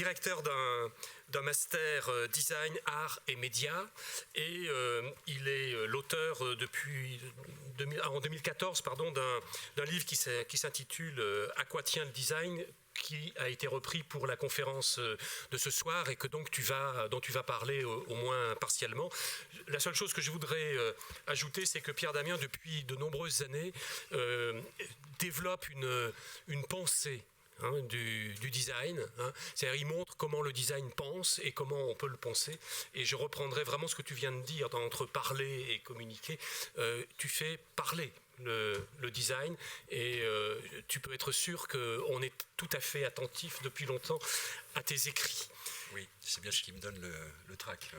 directeur d'un master design, art et médias, et il est l'auteur en 2014 d'un livre qui s'intitule « À quoi tient le design ?» qui a été repris pour la conférence de ce soir et que donc dont tu vas parler au moins partiellement. La seule chose que je voudrais ajouter, c'est que Pierre Damien, depuis de nombreuses années, développe une pensée du design. C'est-à-dire, il montre comment le design pense et comment on peut le penser. Et je reprendrai vraiment ce que tu viens de dire entre parler et communiquer. Tu fais parler le design et tu peux être sûr qu'on est tout à fait attentif depuis longtemps à tes écrits. Oui, c'est bien ce qui me donne le trac.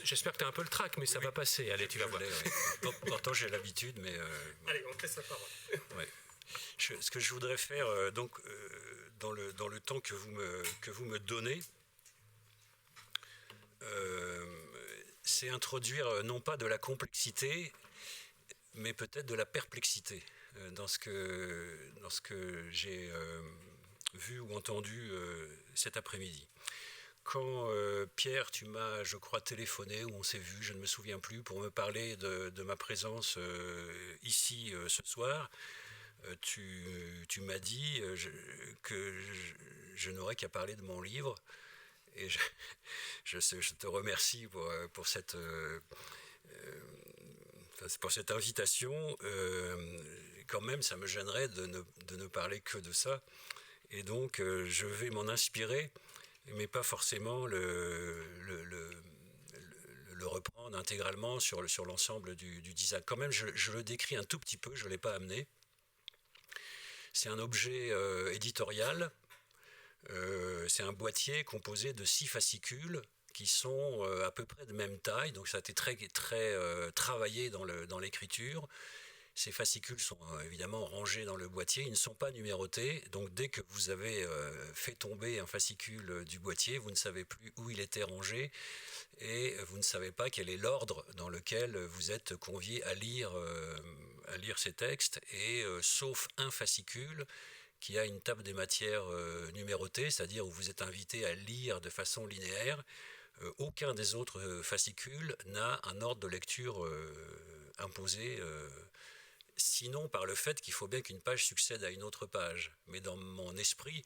J'espère que tu as un peu le trac, mais ça va passer. Allez, tu vas voir. Pourtant, j'ai l'habitude, mais... Allez, on te laisse la parole. Ouais. Ce que je voudrais faire, dans le temps que vous me donnez, c'est introduire non pas de la complexité, mais peut-être de la perplexité dans ce que j'ai vu ou entendu cet après-midi. Quand Pierre, tu m'as, je crois, téléphoné ou on s'est vu, je ne me souviens plus, pour me parler de ma présence ici ce soir, tu m'as dit que je n'aurais qu'à parler de mon livre. Et je te remercie pour cette invitation. Quand même, ça me gênerait de ne parler que de ça. Et donc, je vais m'en inspirer, mais pas forcément le reprendre intégralement sur l'ensemble du design. Quand même, je le décris un tout petit peu, je ne l'ai pas amené. C'est un objet éditorial. C'est un boîtier composé de 6 fascicules qui sont à peu près de même taille, donc ça a été très travaillé dans l'écriture. Ces fascicules sont évidemment rangés dans le boîtier, ils ne sont pas numérotés, donc dès que vous avez fait tomber un fascicule du boîtier, vous ne savez plus où il était rangé et vous ne savez pas quel est l'ordre dans lequel vous êtes convié à lire ces textes, et sauf un fascicule qui a une table des matières numérotée, c'est-à-dire où vous êtes invité à lire de façon linéaire, aucun des autres fascicules n'a un ordre de lecture imposé, sinon par le fait qu'il faut bien qu'une page succède à une autre page. Mais dans mon esprit,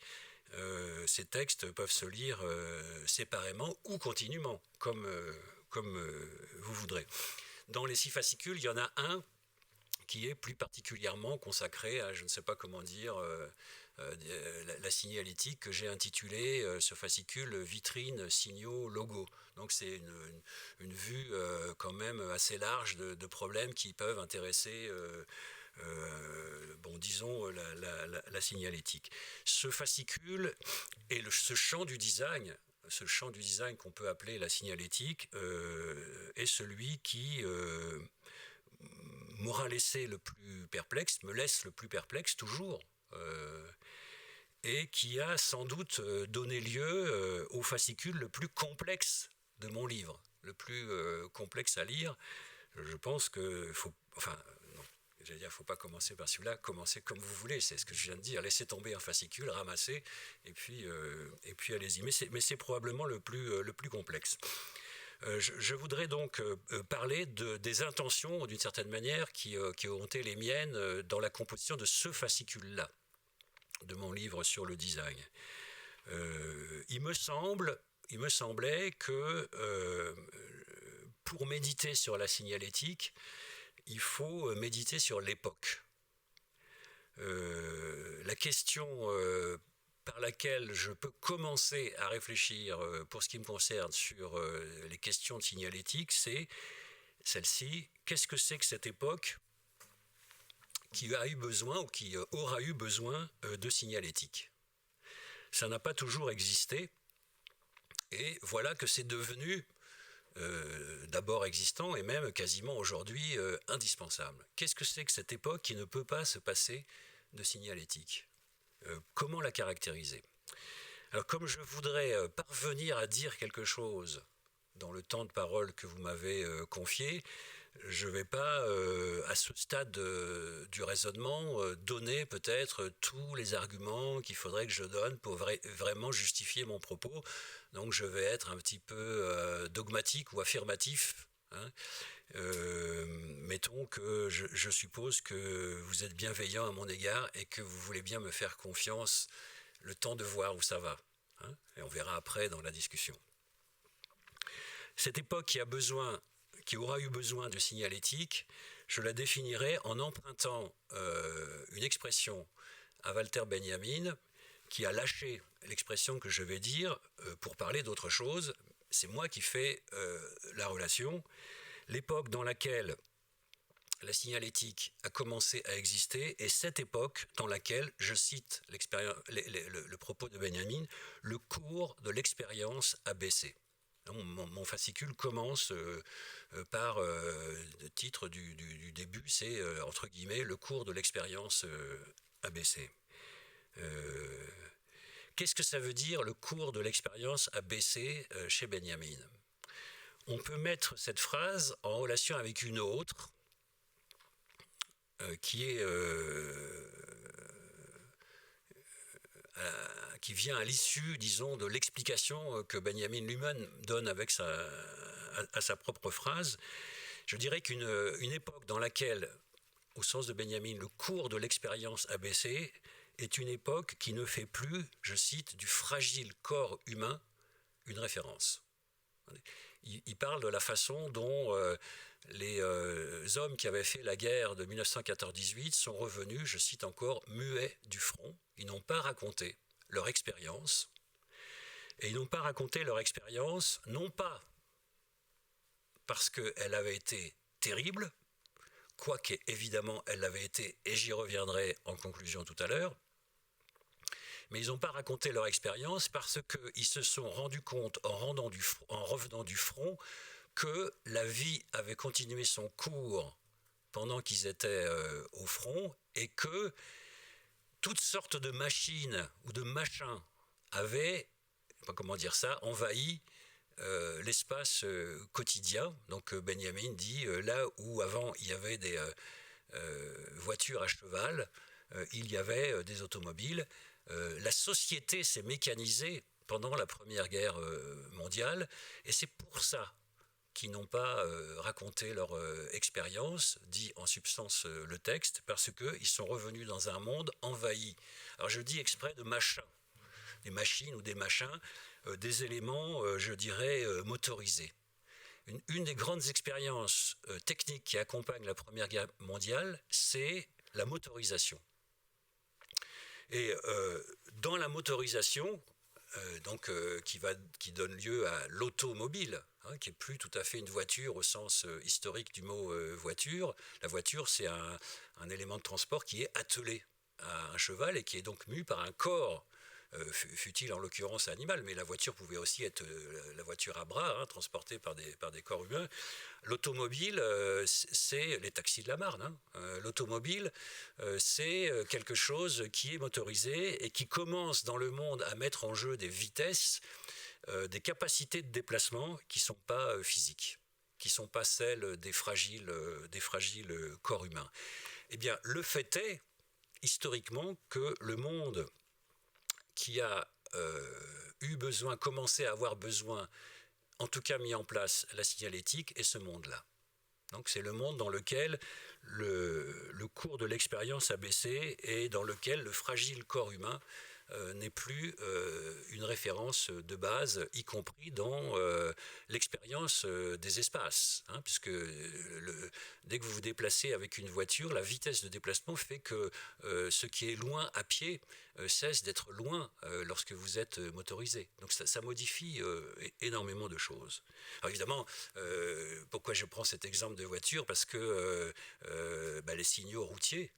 ces textes peuvent se lire séparément ou continuellement, comme vous voudrez. Dans les 6 fascicules, il y en a un qui est plus particulièrement consacré à, je ne sais pas comment dire, la signalétique, que j'ai intitulé ce fascicule « Vitrine, signaux, logos ». Donc c'est une vue quand même assez large de problèmes qui peuvent intéresser, disons, la signalétique. Ce fascicule et ce champ du design qu'on peut appeler la signalétique, est celui qui m'aura laissé le plus perplexe, me laisse le plus perplexe toujours, et qui a sans doute donné lieu au fascicule le plus complexe de mon livre, le plus complexe à lire. Je pense que faut pas commencer par celui-là, commencer comme vous voulez, c'est ce que je viens de dire, laissez tomber un fascicule, ramasser, et puis allez-y. Mais c'est probablement le plus complexe. Je voudrais donc parler des intentions, d'une certaine manière, qui ont été les miennes dans la composition de ce fascicule-là, de mon livre sur le design. Il me semblait que pour méditer sur la signalétique, il faut méditer sur l'époque. La question par laquelle je peux commencer à réfléchir, pour ce qui me concerne, sur les questions de signalétique, c'est celle-ci. Qu'est-ce que c'est que cette époque qui a eu besoin ou qui aura eu besoin de signalétique? Ça n'a pas toujours existé, et voilà que c'est devenu d'abord existant et même quasiment aujourd'hui indispensable. Qu'est-ce que c'est que cette époque qui ne peut pas se passer de signalétique? Comment la caractériser? Alors, comme je voudrais parvenir à dire quelque chose dans le temps de parole que vous m'avez confié, je ne vais pas, à ce stade du raisonnement, donner peut-être tous les arguments qu'il faudrait que je donne pour vraiment justifier mon propos. Donc je vais être un petit peu dogmatique ou affirmatif. Hein. Mettons que je suppose que vous êtes bienveillant à mon égard et que vous voulez bien me faire confiance le temps de voir où ça va. Hein, et on verra après dans la discussion. Cette époque qui aura eu besoin de signalétique, je la définirai en empruntant une expression à Walter Benjamin, qui a lâché l'expression que je vais dire pour parler d'autre chose. C'est moi qui fais la relation. L'époque dans laquelle la signalétique a commencé à exister est cette époque dans laquelle, je cite le propos de Benjamin, le cours de l'expérience a baissé. Mon fascicule commence par le titre du début, c'est entre guillemets le cours de l'expérience a baissé. Qu'est-ce que ça veut dire le cours de l'expérience a baissé chez Benjamin ? On peut mettre cette phrase en relation avec une autre qui vient à l'issue, disons, de l'explication que Benjamin lui-même donne à sa propre phrase. Je dirais qu'une époque dans laquelle, au sens de Benjamin, le cours de l'expérience a baissé, est une époque qui ne fait plus, je cite, du fragile corps humain une référence. Il parle de la façon dont les hommes qui avaient fait la guerre de 1914-18 sont revenus, je cite encore, muets du front. Ils n'ont pas raconté leur expérience. Et ils n'ont pas raconté leur expérience, non pas parce qu'elle avait été terrible, quoique évidemment elle l'avait été, et j'y reviendrai en conclusion tout à l'heure, mais ils n'ont pas raconté leur expérience parce qu'ils se sont rendus compte en revenant du front que la vie avait continué son cours pendant qu'ils étaient au front et que toutes sortes de machines ou de machins avaient, comment dire ça, envahi l'espace quotidien. Donc Benjamin dit, là où avant il y avait des voitures à cheval, il y avait des automobiles. La société s'est mécanisée pendant la Première Guerre mondiale et c'est pour ça qu'ils n'ont pas raconté leur expérience, dit en substance le texte, parce qu'ils sont revenus dans un monde envahi. Alors je dis exprès de machins, des machines ou des machins, des éléments, je dirais, motorisés. Une des grandes expériences techniques qui accompagnent la Première Guerre mondiale, c'est la motorisation. Et dans la motorisation, qui donne lieu à l'automobile, qui n'est plus tout à fait une voiture au sens historique du mot voiture. La voiture, c'est un élément de transport qui est attelé à un cheval et qui est donc mu par un corps, fut-il en l'occurrence animal, mais la voiture pouvait aussi être la voiture à bras, transportée par des corps humains. L'automobile, c'est les taxis de la Marne. L'automobile, c'est quelque chose qui est motorisé et qui commence dans le monde à mettre en jeu des vitesses, des capacités de déplacement qui ne sont pas physiques, qui ne sont pas celles des fragiles corps humains. Eh bien, le fait est, historiquement, que le monde qui a commencé à avoir besoin, en tout cas mis en place la signalétique, est ce monde-là. Donc c'est le monde dans lequel le cours de l'expérience a baissé et dans lequel le fragile corps humain n'est plus une référence de base, y compris dans l'expérience des espaces. Puisque dès que vous vous déplacez avec une voiture, la vitesse de déplacement fait que ce qui est loin à pied cesse d'être loin lorsque vous êtes motorisé. Donc ça modifie énormément de choses. Alors évidemment, pourquoi je prends cet exemple de voiture ? Parce que les signaux routiers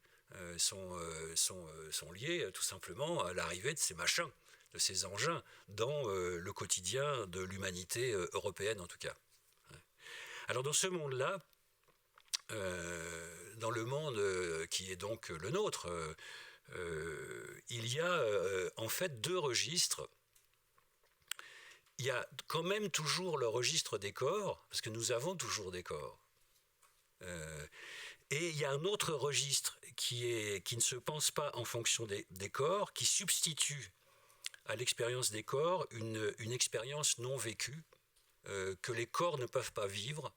sont liés tout simplement à l'arrivée de ces machins, de ces engins dans le quotidien de l'humanité européenne en tout cas. Alors dans ce monde-là, dans le monde qui est donc le nôtre, il y a en fait deux registres. Il y a quand même toujours le registre des corps, parce que nous avons toujours des corps. Et il y a un autre registre qui ne se pense pas en fonction des corps, qui substitue à l'expérience des corps une expérience non vécue, que les corps ne peuvent pas vivre.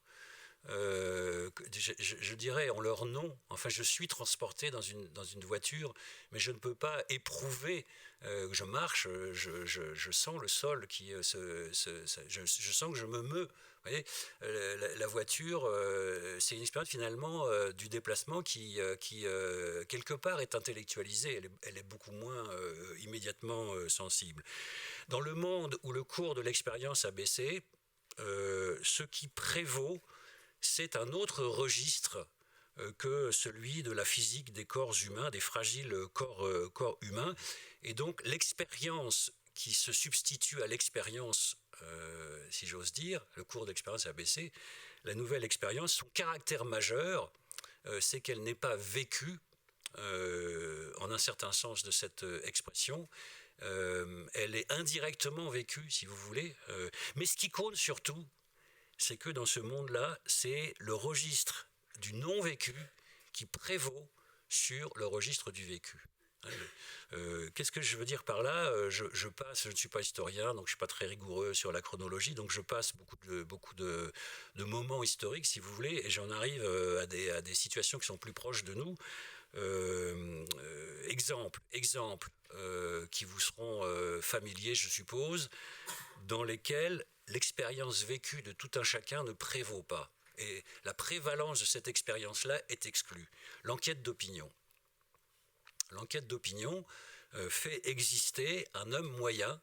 Je dirais en leur nom, enfin je suis transporté dans une voiture, mais je ne peux pas éprouver, je marche, je sens le sol, je sens que je me meus. Vous voyez, la voiture, c'est une expérience finalement du déplacement qui quelque part est intellectualisée, elle est beaucoup moins immédiatement sensible. Dans le monde où le cours de l'expérience a baissé, ce qui prévaut, c'est un autre registre que celui de la physique des corps humains, des fragiles corps humains. Et donc l'expérience qui se substitue à l'expérience, si j'ose dire, le cours d'expérience a baissé, la nouvelle expérience, son caractère majeur, c'est qu'elle n'est pas vécue, en un certain sens de cette expression, elle est indirectement vécue, si vous voulez, mais ce qui compte surtout, c'est que dans ce monde-là, c'est le registre du non-vécu qui prévaut sur le registre du vécu. Qu'est-ce que je veux dire par là ? Je ne suis pas historien, donc je ne suis pas très rigoureux sur la chronologie, donc je passe beaucoup de moments historiques, si vous voulez, et j'en arrive à des situations qui sont plus proches de nous. Exemples qui vous seront familiers, je suppose, dans lesquels l'expérience vécue de tout un chacun ne prévaut pas. Et la prévalence de cette expérience-là est exclue. L'enquête d'opinion. L'enquête d'opinion fait exister un homme moyen,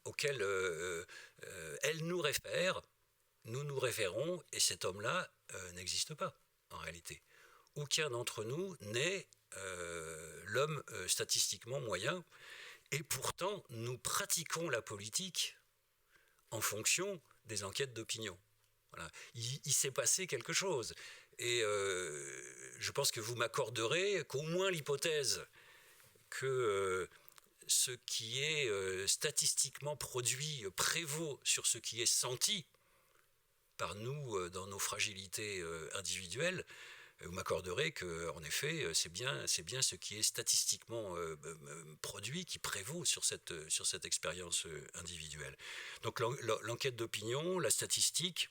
auquel elle nous réfère, nous nous référons, et cet homme-là n'existe pas, en réalité. Aucun d'entre nous n'est l'homme statistiquement moyen, et pourtant nous pratiquons la politique en fonction des enquêtes d'opinion. Voilà. Il s'est passé quelque chose. Et je pense que vous m'accorderez qu'au moins l'hypothèse que ce qui est statistiquement produit prévaut sur ce qui est senti par nous dans nos fragilités individuelles, vous m'accorderez qu'en effet, c'est bien ce qui est statistiquement produit qui prévaut sur cette expérience individuelle. Donc l'enquête d'opinion, la statistique,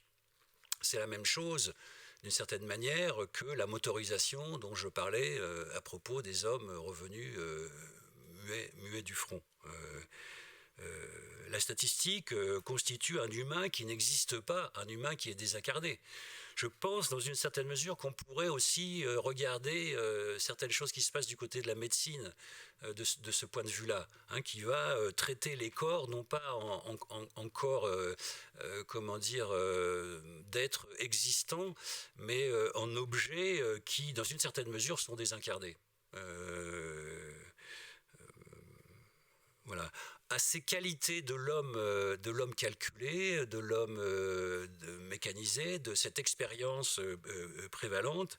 c'est la même chose d'une certaine manière que la motorisation dont je parlais à propos des hommes revenus muets du front. La statistique constitue un humain qui n'existe pas, un humain qui est désincarné. Je pense dans une certaine mesure qu'on pourrait aussi regarder certaines choses qui se passent du côté de la médecine de ce point de vue-là, qui va traiter les corps non pas en corps, d'êtres existants, mais en objets qui, dans une certaine mesure, sont désincarnés. Voilà. À ces qualités de l'homme calculé, de l'homme mécanisé, de cette expérience prévalente,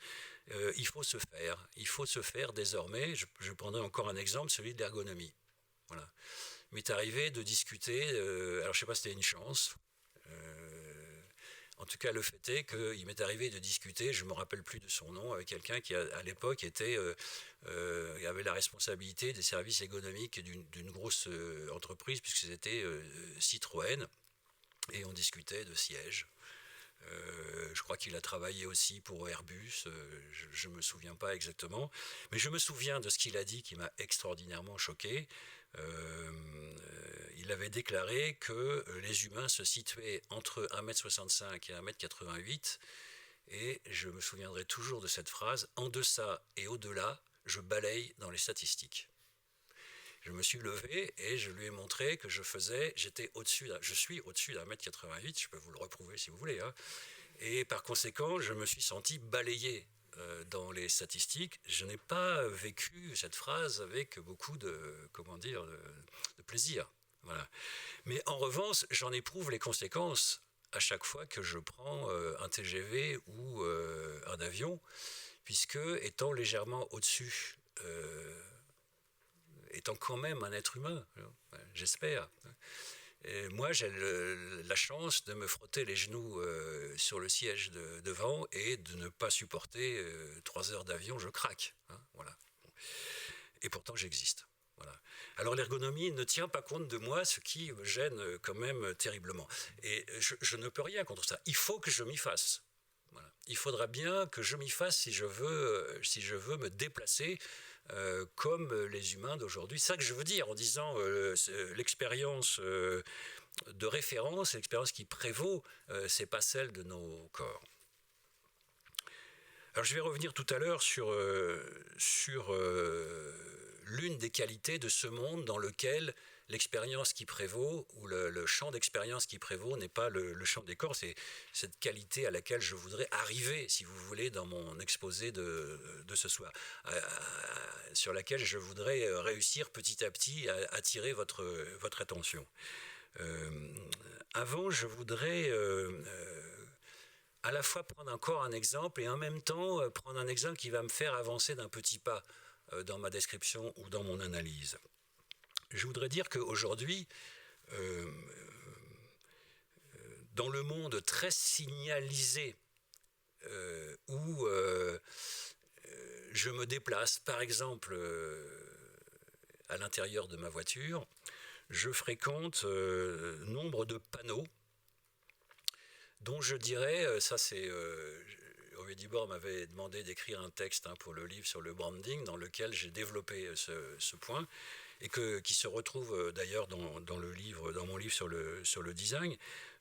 il faut se faire. Il faut se faire désormais. Je prendrai encore un exemple, celui de l'ergonomie. Voilà. Il m'est arrivé de discuter, alors je ne sais pas si c'était une chance, en tout cas, le fait est qu'il m'est arrivé de discuter, je ne me rappelle plus de son nom, avec quelqu'un qui, à l'époque, avait la responsabilité des services économiques d'une grosse entreprise, puisque c'était Citroën, et on discutait de sièges. Je crois qu'il a travaillé aussi pour Airbus, je ne me souviens pas exactement, mais je me souviens de ce qu'il a dit qui m'a extraordinairement choqué. Il avait déclaré que les humains se situaient entre 1,65 m et 1,88 m, et je me souviendrai toujours de cette phrase: en deçà et au-delà, je balaye dans les statistiques. Je me suis levé et je lui ai montré que je suis au-dessus d'1,88 m, je peux vous le reprouver si vous voulez, et par conséquent, je me suis senti balayé dans les statistiques. Je n'ai pas vécu cette phrase avec beaucoup de plaisir. Voilà. Mais en revanche, j'en éprouve les conséquences à chaque fois que je prends un TGV ou un avion, puisque étant légèrement au-dessus, étant quand même un être humain, j'espère, Et moi, j'ai la chance de me frotter les genoux sur le siège devant et de ne pas supporter 3 heures d'avion, je craque. Hein, voilà. Et pourtant, j'existe. Voilà. Alors l'ergonomie ne tient pas compte de moi, ce qui me gêne quand même terriblement. Et je ne peux rien contre ça. Il faut que je m'y fasse. Voilà. Il faudra bien que je m'y fasse si je veux me déplacer comme les humains d'aujourd'hui. C'est ça que je veux dire en disant l'expérience de référence, l'expérience qui prévaut, c'est pas celle de nos corps. Alors je vais revenir tout à l'heure sur l'une des qualités de ce monde dans lequel l'expérience qui prévaut, ou le champ d'expérience qui prévaut, n'est pas le champ des corps. C'est cette qualité à laquelle je voudrais arriver, si vous voulez, dans mon exposé de ce soir, sur laquelle je voudrais réussir petit à petit à attirer votre attention. Avant, je voudrais à la fois prendre encore un exemple et en même temps prendre un exemple qui va me faire avancer d'un petit pas dans ma description ou dans mon analyse. Je voudrais dire qu'aujourd'hui, dans le monde très signalisé où je me déplace, par exemple, à l'intérieur de ma voiture, je fréquente nombre de panneaux dont je dirais, ça c'est... Hervé Dibord m'avait demandé d'écrire un texte pour le livre sur le branding, dans lequel j'ai développé ce point, et qui se retrouve d'ailleurs dans mon livre sur le design.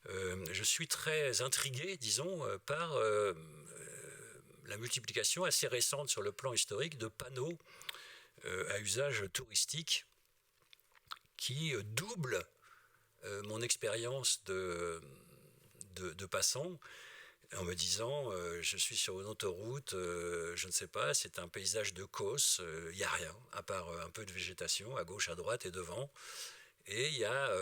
Je suis très intrigué, disons, par la multiplication assez récente sur le plan historique de panneaux à usage touristique qui doublent mon expérience de passant, en me disant je suis sur une autoroute, je ne sais pas, c'est un paysage de Causse, il n'y a rien, à part un peu de végétation à gauche, à droite et devant. Et il y a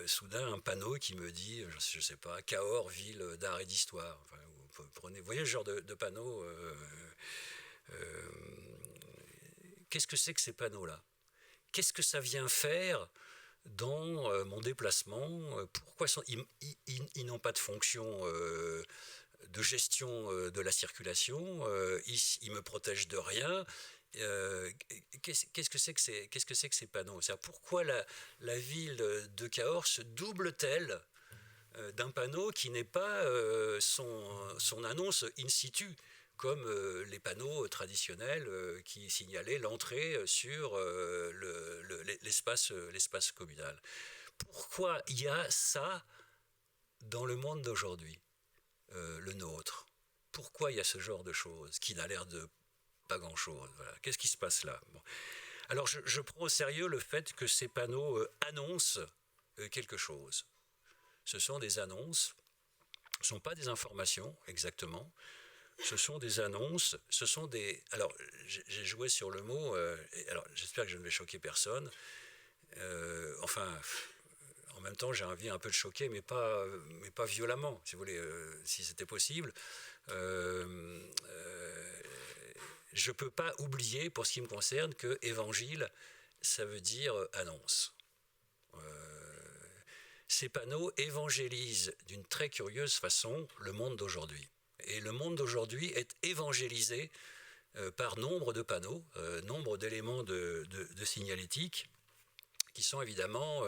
soudain un panneau qui me dit, je ne sais pas, Cahors, ville d'art et d'histoire. Enfin, vous voyez le genre de panneau qu'est-ce que c'est que ces panneaux-là? Qu'est-ce que ça vient faire dans mon déplacement? Pourquoi ils n'ont pas de fonction de gestion de la circulation, ils me protègent de rien. Qu'est-ce que c'est que ces panneaux? Pourquoi la ville de Cahors se double-t-elle d'un panneau qui n'est pas son annonce in situ, comme les panneaux traditionnels qui signalaient l'entrée sur l'espace communal? Pourquoi il y a ça dans le monde d'aujourd'hui, le nôtre? Pourquoi il y a ce genre de choses qui n'a l'air de pas grand-chose? Voilà. Qu'est-ce qui se passe là? Bon. Alors je prends au sérieux le fait que ces panneaux annoncent quelque chose. Ce sont des annonces, ce ne sont pas des informations exactement, ce sont des annonces, ce sont des... Alors j'ai joué sur le mot, alors j'espère que je ne vais choquer personne, en même temps j'ai envie un peu de choquer, mais pas violemment, si vous voulez, si c'était possible. Je ne peux pas oublier, pour ce qui me concerne, que évangile, ça veut dire annonce. Ces panneaux évangélisent d'une très curieuse façon le monde d'aujourd'hui. Et le monde d'aujourd'hui est évangélisé par nombre de panneaux, nombre d'éléments de signalétique, qui sont évidemment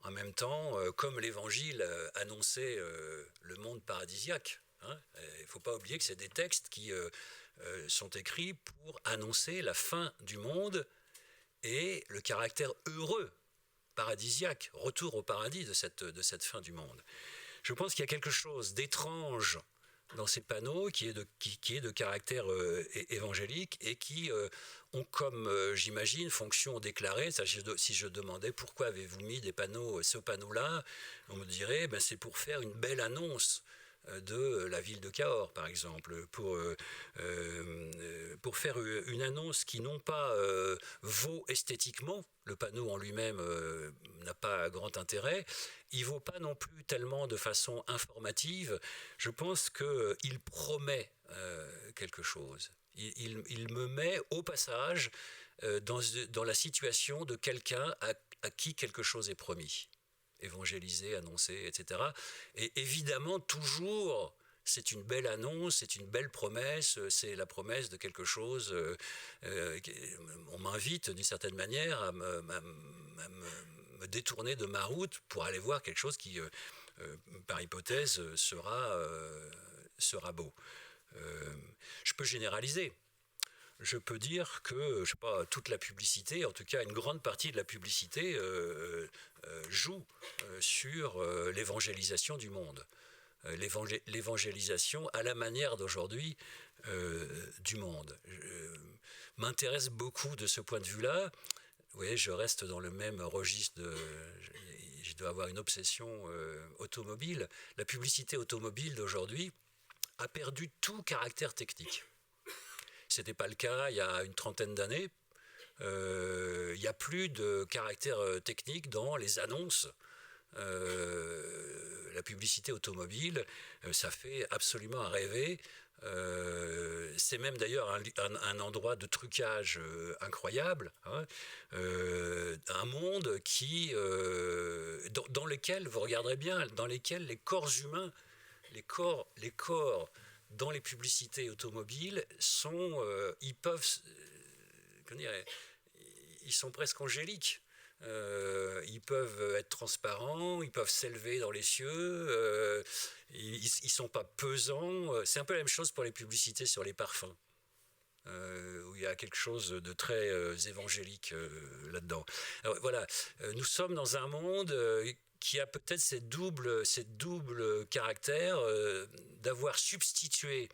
en même temps, comme l'évangile annonçait le monde paradisiaque. Hein. Il ne faut pas oublier que c'est des textes qui sont écrits pour annoncer la fin du monde et le caractère heureux, paradisiaque, retour au paradis de cette fin du monde. Je pense qu'il y a quelque chose d'étrange dans ces panneaux qui est de caractère évangélique et qui ont comme, j'imagine, fonction déclarée. Si je demandais pourquoi avez-vous mis ce panneau-là, on me dirait c'est pour faire une belle annonce de la ville de Cahors, par exemple, pour faire une annonce qui non pas vaut esthétiquement, le panneau en lui-même n'a pas grand intérêt, il vaut pas non plus tellement de façon informative. Je pense qu'il promet quelque chose. Il me met au passage dans la situation de quelqu'un à qui quelque chose est promis. évangéliser, annoncer, etc. Et évidemment, toujours, c'est une belle annonce, c'est une belle promesse, c'est la promesse de quelque chose. On m'invite d'une certaine manière à me détourner de ma route pour aller voir quelque chose qui, par hypothèse, sera beau. Je peux généraliser. Je peux dire que, je sais pas, toute la publicité, en tout cas une grande partie de la publicité, joue sur l'évangélisation du monde. L'évangélisation à la manière d'aujourd'hui du monde. Je m'intéresse beaucoup de ce point de vue-là. Vous voyez, je reste dans le même registre je dois avoir une obsession automobile. La publicité automobile d'aujourd'hui a perdu tout caractère technique. Ce n'était pas le cas il y a une trentaine d'années. Il n'y a plus de caractère technique dans les annonces. La publicité automobile, ça fait absolument rêver. C'est même d'ailleurs un endroit de trucage incroyable, hein. Un monde dans lequel, vous regarderez bien, dans lequel les corps humains, les corps dans les publicités automobiles ils peuvent, ils sont presque angéliques. Ils peuvent être transparents, ils peuvent s'élever dans les cieux, ils ne sont pas pesants. C'est un peu la même chose pour les publicités sur les parfums, où il y a quelque chose de très évangélique là-dedans. Alors, voilà, nous sommes dans un monde qui a peut-être cette double caractère d'avoir substitué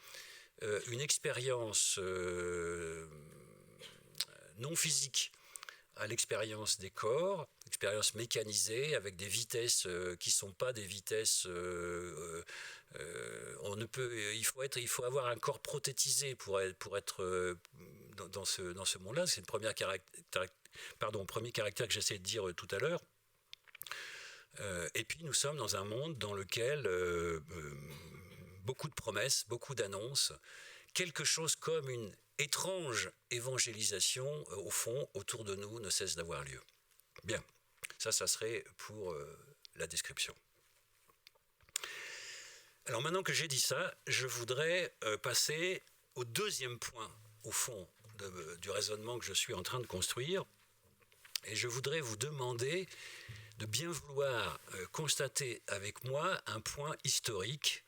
une expérience non physique à l'expérience des corps, expérience mécanisée avec des vitesses qui ne sont pas des vitesses. Il faut avoir un corps prothétisé pour être dans ce monde-là. C'est le premier caractère que j'essaie de dire tout à l'heure. Et puis nous sommes dans un monde dans lequel beaucoup de promesses, beaucoup d'annonces, quelque chose comme une étrange évangélisation, au fond, autour de nous, ne cesse d'avoir lieu. Bien, ça serait pour la description. Alors maintenant que j'ai dit ça, je voudrais passer au deuxième point, au fond, du raisonnement que je suis en train de construire. Et je voudrais vous demander de bien vouloir constater avec moi un point historique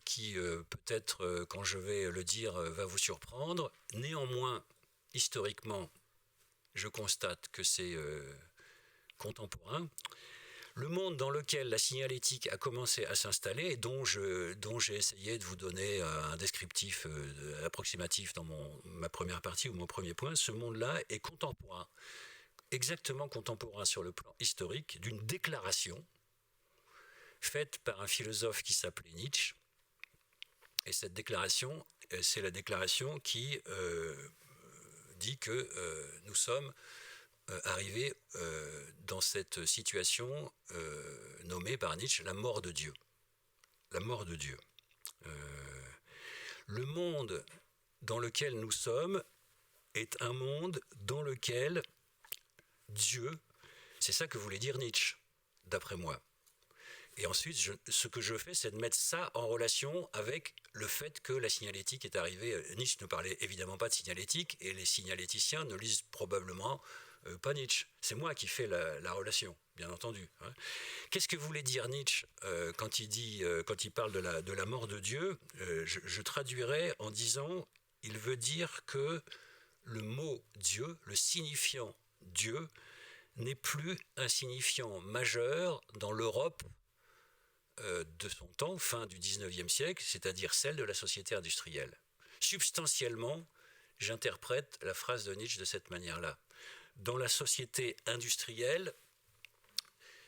qui peut-être, quand je vais le dire, va vous surprendre. Néanmoins, historiquement, je constate que c'est contemporain. Le monde dans lequel la signalétique a commencé à s'installer, et dont j'ai essayé de vous donner un descriptif approximatif dans ma première partie ou mon premier point, ce monde-là est contemporain, exactement contemporain sur le plan historique, d'une déclaration faite par un philosophe qui s'appelait Nietzsche. Et cette déclaration, c'est la déclaration qui dit que nous sommes arrivés dans cette situation nommée par Nietzsche la mort de Dieu. La mort de Dieu. Le monde dans lequel nous sommes est un monde dans lequel Dieu, c'est ça que voulait dire Nietzsche, d'après moi. Et ensuite, ce que je fais, c'est de mettre ça en relation avec le fait que la signalétique est arrivée. Nietzsche ne parlait évidemment pas de signalétique, et les signaléticiens ne lisent probablement pas Nietzsche. C'est moi qui fais la relation, bien entendu. Hein. Qu'est-ce que voulait dire Nietzsche quand il parle de la mort de Dieu? Je traduirais en disant, il veut dire que le mot Dieu, le signifiant Dieu, n'est plus un signifiant majeur dans l'Europe de son temps, fin du XIXe siècle, c'est-à-dire celle de la société industrielle. Substantiellement, j'interprète la phrase de Nietzsche de cette manière-là. Dans la société industrielle,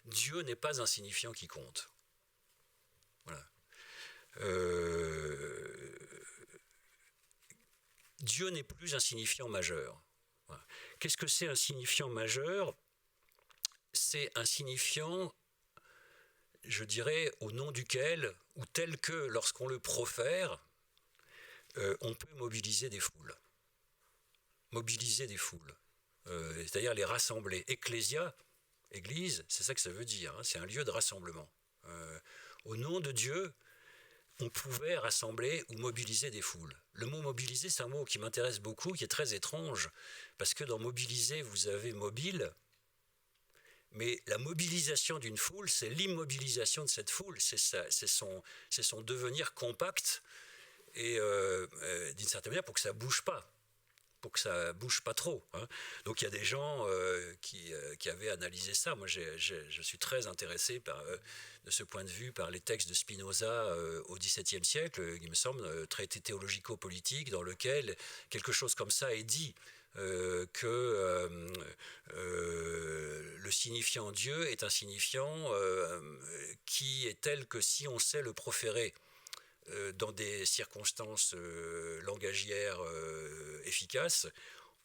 Dieu n'est pas un signifiant qui compte. Voilà. Dieu n'est plus un signifiant majeur. Voilà. Qu'est-ce que c'est un signifiant majeur? C'est un signifiant, je dirais, au nom duquel, ou tel que, lorsqu'on le profère, on peut mobiliser des foules. Mobiliser des foules. C'est-à-dire les rassembler. Ecclésia, Église, c'est ça que ça veut dire, hein, c'est un lieu de rassemblement. Au nom de Dieu, on pouvait rassembler ou mobiliser des foules. Le mot mobiliser, c'est un mot qui m'intéresse beaucoup, qui est très étrange, parce que dans mobiliser, vous avez mobile, mais la mobilisation d'une foule, c'est l'immobilisation de cette foule, c'est son devenir compact, et d'une certaine manière, pour que ça ne bouge pas. Pour que ça bouge pas trop. Hein. Donc il y a des gens qui avaient analysé ça. Moi, je suis très intéressé de ce point de vue par les textes de Spinoza au XVIIe siècle, il me semble, traité théologico-politique, dans lequel quelque chose comme ça est dit. Que le signifiant Dieu est un signifiant qui est tel que si on sait le proférer dans des circonstances langagières efficaces,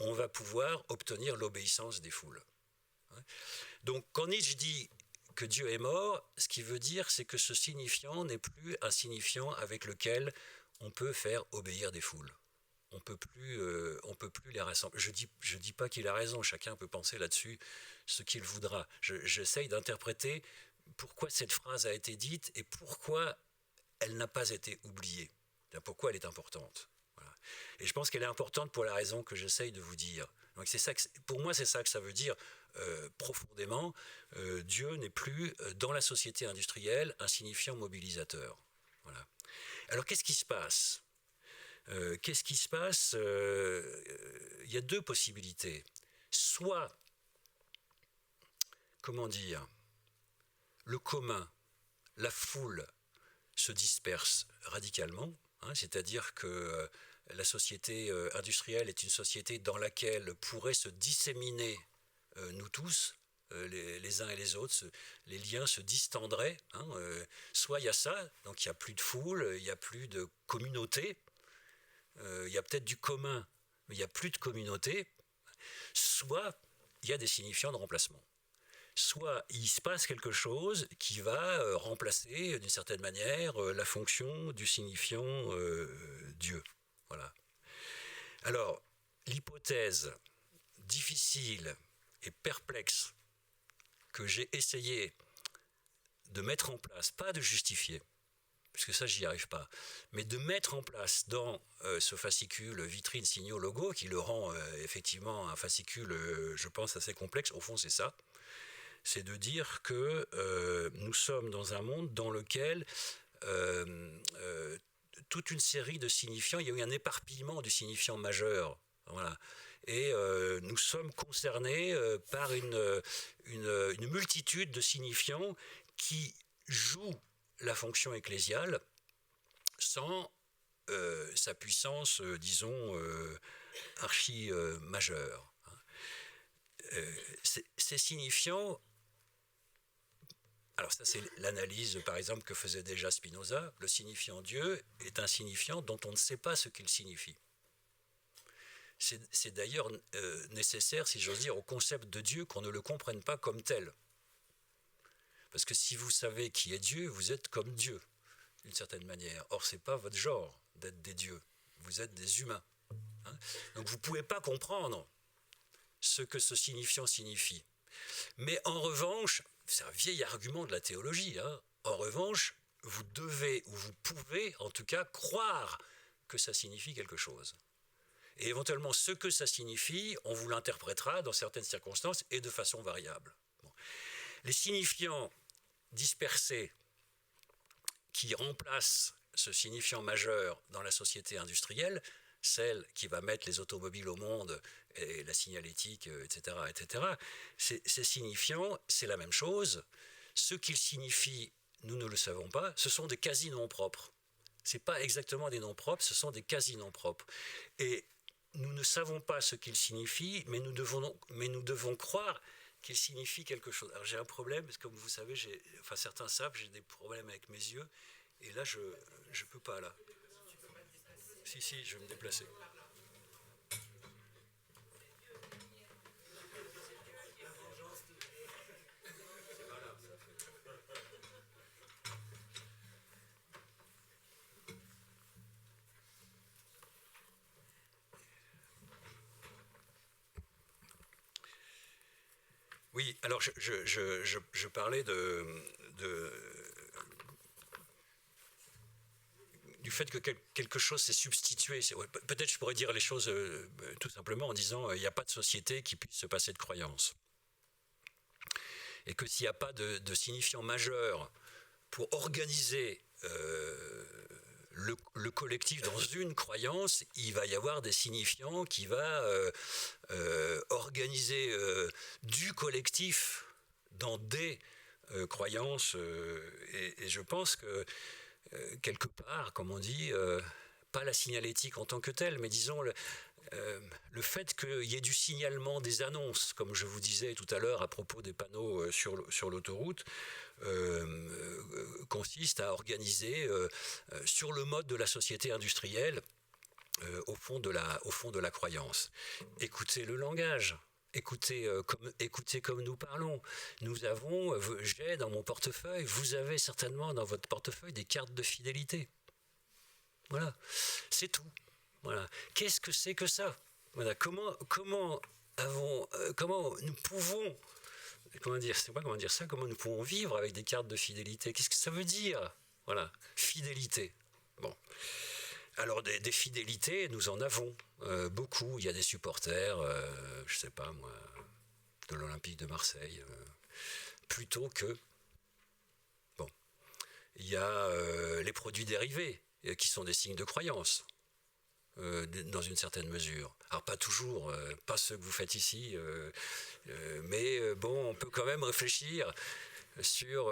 on va pouvoir obtenir l'obéissance des foules. Donc quand Nietzsche dit que Dieu est mort, ce qu'il veut dire, c'est que ce signifiant n'est plus un signifiant avec lequel on peut faire obéir des foules. On peut plus les rassembler. Je dis pas qu'il a raison, chacun peut penser là-dessus ce qu'il voudra. J'essaye d'interpréter pourquoi cette phrase a été dite et pourquoi elle n'a pas été oubliée. Pourquoi elle est importante. Voilà. Et je pense qu'elle est importante pour la raison que j'essaye de vous dire. Donc c'est ça pour moi, c'est ça que ça veut dire profondément. Dieu n'est plus, dans la société industrielle, un signifiant mobilisateur. Voilà. Alors qu'est-ce qui se passe ? Il y a deux possibilités. Soit, le commun, la foule, se disperse radicalement, hein, c'est-à-dire que la société industrielle est une société dans laquelle pourraient se disséminer nous tous, les uns et les autres, les liens se distendraient. Hein, soit il y a ça, donc il n'y a plus de foule, il n'y a plus de communauté, il y a peut-être du commun, mais il n'y a plus de communauté, soit il y a des signifiants de remplacement. Soit il se passe quelque chose qui va remplacer d'une certaine manière la fonction du signifiant Dieu. Voilà. Alors, l'hypothèse difficile et perplexe que j'ai essayé de mettre en place, pas de justifier, puisque ça j'y arrive pas, mais de mettre en place dans ce fascicule vitrine signaux logo, qui le rend effectivement un fascicule, je pense, assez complexe, au fond c'est ça, c'est de dire que nous sommes dans un monde dans lequel toute une série de signifiants, il y a eu un éparpillement du signifiant majeur, voilà. Et nous sommes concernés par une multitude de signifiants qui jouent la fonction ecclésiale sans sa puissance, disons, archi-majeure. Ces signifiants, alors ça c'est l'analyse par exemple que faisait déjà Spinoza, le signifiant Dieu est un signifiant dont on ne sait pas ce qu'il signifie. C'est d'ailleurs nécessaire, si j'ose dire, au concept de Dieu qu'on ne le comprenne pas comme tel. Parce que si vous savez qui est Dieu, vous êtes comme Dieu, d'une certaine manière. Or, ce n'est pas votre genre d'être des dieux. Vous êtes des humains. Hein. Donc, vous ne pouvez pas comprendre ce que ce signifiant signifie. Mais en revanche, c'est un vieil argument de la théologie, hein, en revanche, vous devez, ou vous pouvez, en tout cas, croire que ça signifie quelque chose. Et éventuellement, ce que ça signifie, on vous l'interprétera dans certaines circonstances et de façon variable. Bon. Les signifiants dispersés qui remplacent ce signifiant majeur dans la société industrielle, celle qui va mettre les automobiles au monde, et la signalétique, etc., etc., ces signifiants, c'est la même chose. Ce qu'ils signifient, nous ne le savons pas, ce sont des quasi-noms propres. Ce n'est pas exactement des noms propres, ce sont des quasi-noms propres. Et nous ne savons pas ce qu'ils signifient, mais nous devons croire qu'ils signifient quelque chose. Alors j'ai un problème, parce que comme vous savez, certains savent, j'ai des problèmes avec mes yeux, et là je ne peux pas là. Si, je vais me déplacer. Oui, alors je parlais du fait que quelque chose s'est substitué. Ouais, peut-être je pourrais dire les choses tout simplement en disant il n'y a pas de société qui puisse se passer de croyance. Et que s'il n'y a pas de signifiant majeur pour organiser le collectif dans une croyance, il va y avoir des signifiants qui va organiser du collectif dans des croyances. Et je pense que quelque part, comme on dit, pas la signalétique en tant que telle, mais disons le fait qu'il y ait du signalement des annonces, comme je vous disais tout à l'heure à propos des panneaux sur l'autoroute, consiste à organiser sur le mode de la société industrielle, au fond de la croyance. Écoutez le langage. Écoutez comme nous parlons. J'ai dans mon portefeuille, vous avez certainement dans votre portefeuille des cartes de fidélité. Voilà, c'est tout. Voilà. Qu'est-ce que c'est que ça? Voilà. Comment nous pouvons, comment nous pouvons vivre avec des cartes de fidélité? Qu'est-ce que ça veut dire? Voilà, fidélité. Bon. Alors des fidélités, nous en avons beaucoup. Il y a des supporters, je sais pas moi, de l'Olympique de Marseille, plutôt que. Bon, il y a les produits dérivés qui sont des signes de croyance, dans une certaine mesure. Alors pas toujours, pas ceux que vous faites ici, mais bon, on peut quand même réfléchir sur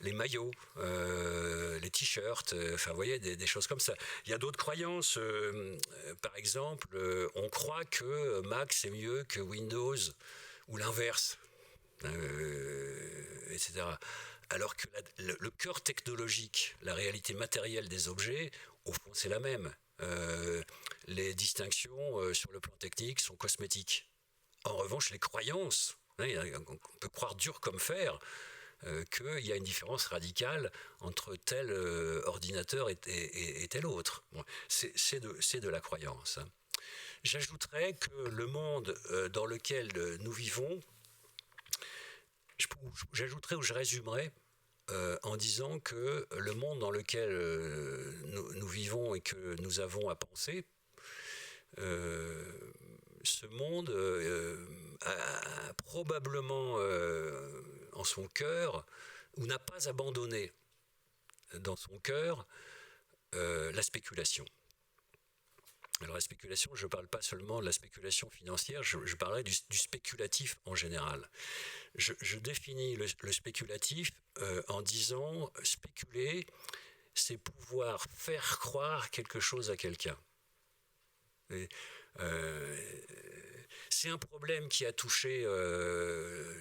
les maillots, les t-shirts, enfin vous voyez, des choses comme ça. Il y a d'autres croyances, par exemple, on croit que Mac c'est mieux que Windows, ou l'inverse, etc. Alors que le cœur technologique, la réalité matérielle des objets, au fond c'est la même. Les distinctions sur le plan technique sont cosmétiques. En revanche, les croyances, on peut croire dur comme fer qu'il y a une différence radicale entre tel ordinateur et tel autre. Bon, c'est de la croyance. J'ajouterais que le monde dans lequel nous vivons, j'ajouterais ou je résumerais en disant que le monde dans lequel nous vivons et que nous avons à penser, ce monde a probablement en son cœur, ou n'a pas abandonné dans son cœur, la spéculation. Alors la spéculation, je ne parle pas seulement de la spéculation financière, je parlerai du spéculatif en général. Je définis le spéculatif en disant spéculer, c'est pouvoir faire croire quelque chose à quelqu'un. C'est un problème qui a touché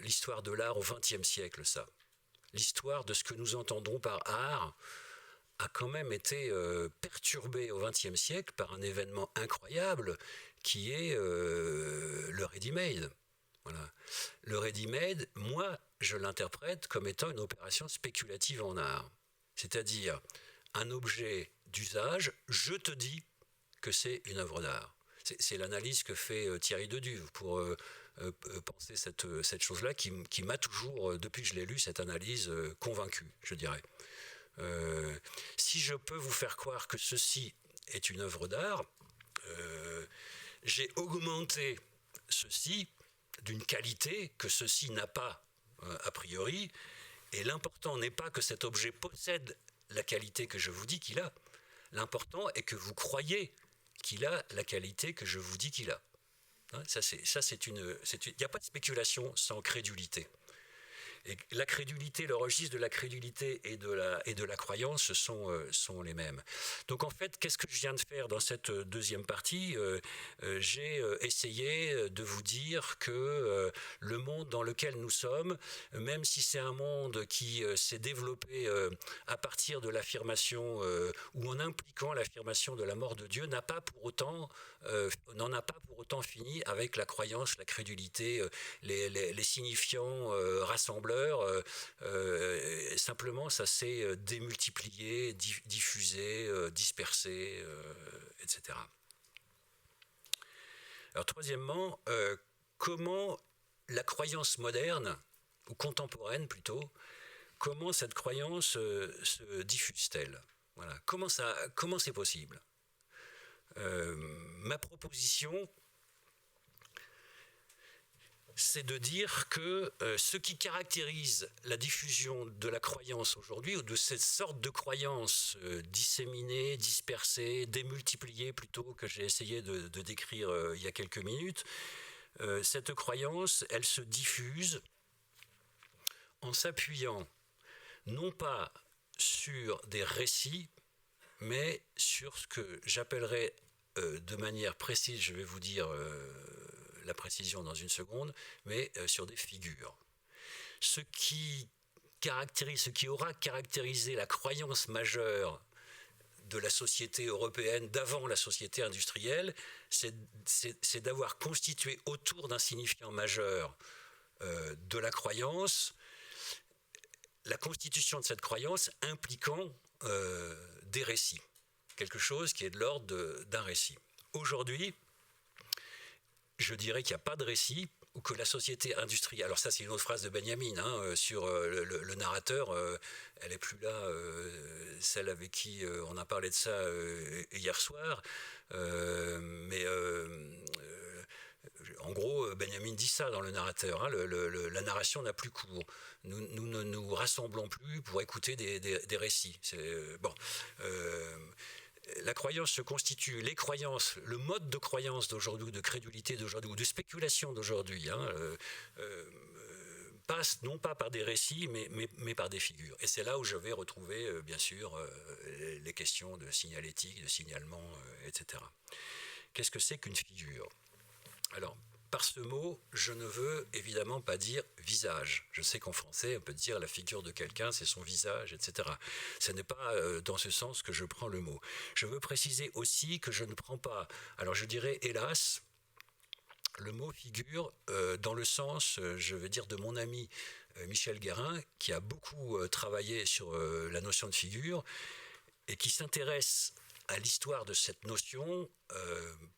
l'histoire de l'art au XXe siècle, ça. L'histoire de ce que nous entendons par art a quand même été perturbée au XXe siècle par un événement incroyable qui est le ready-made. Voilà. Le ready-made, moi, je l'interprète comme étant une opération spéculative en art. C'est-à-dire, un objet d'usage, je te dis que c'est une œuvre d'art. C'est l'analyse que fait Thierry Deduve pour penser cette chose-là qui m'a toujours, depuis que je l'ai lu, cette analyse convaincue, je dirais. Si je peux vous faire croire que ceci est une œuvre d'art, j'ai augmenté ceci d'une qualité que ceci n'a pas a priori, et l'important n'est pas que cet objet possède la qualité que je vous dis qu'il a, l'important est que vous croyez qu'il a la qualité que je vous dis qu'il a. Hein, il n'y a pas de spéculation sans crédulité. Et la crédulité, le registre de la crédulité et de la croyance sont les mêmes. Donc en fait, qu'est-ce que je viens de faire dans cette deuxième partie? J'ai essayé de vous dire que le monde dans lequel nous sommes, même si c'est un monde qui s'est développé à partir de l'affirmation ou en impliquant l'affirmation de la mort de Dieu, n'en a pas pour autant fini avec la croyance, la crédulité, les signifiants rassembleurs. Simplement ça s'est démultiplié, diffusé, dispersé, etc. Alors troisièmement, comment la croyance moderne, ou contemporaine plutôt, comment cette croyance se diffuse-t-elle? Voilà. Comment c'est possible? Ma proposition, c'est de dire que ce qui caractérise la diffusion de la croyance aujourd'hui, ou de cette sorte de croyance disséminée, dispersée, démultipliée plutôt, que j'ai essayé de décrire il y a quelques minutes, cette croyance, elle se diffuse en s'appuyant non pas sur des récits, mais sur ce que j'appellerais de manière précise, je vais vous dire la précision dans une seconde, mais sur des figures. Ce qui aura caractérisé la croyance majeure de la société européenne d'avant la société industrielle, c'est d'avoir constitué autour d'un signifiant majeur de la croyance, la constitution de cette croyance impliquant des récits, quelque chose qui est de l'ordre d'un récit. Aujourd'hui, je dirais qu'il n'y a pas de récit, ou que la société industrielle... Alors ça, c'est une autre phrase de Benjamin, sur le narrateur, elle n'est plus là, celle avec qui on a parlé de ça hier soir, mais en gros, Benjamin dit ça dans le narrateur, la narration n'a plus cours. Nous ne nous rassemblons plus pour écouter des récits. La croyance se constitue, les croyances, le mode de croyance d'aujourd'hui, de crédulité d'aujourd'hui, ou de spéculation d'aujourd'hui, passe non pas par des récits, mais par des figures. Et c'est là où je vais retrouver, bien sûr, les questions de signalétique, de signalement, etc. Qu'est-ce que c'est qu'une figure? Alors, par ce mot, je ne veux évidemment pas dire visage. Je sais qu'en français, on peut dire la figure de quelqu'un, c'est son visage, etc. Ce n'est pas dans ce sens que je prends le mot. Je veux préciser aussi que je ne prends pas, alors je dirais hélas, le mot figure dans le sens, je veux dire, de mon ami Michel Guérin, qui a beaucoup travaillé sur la notion de figure et qui s'intéresse à l'histoire de cette notion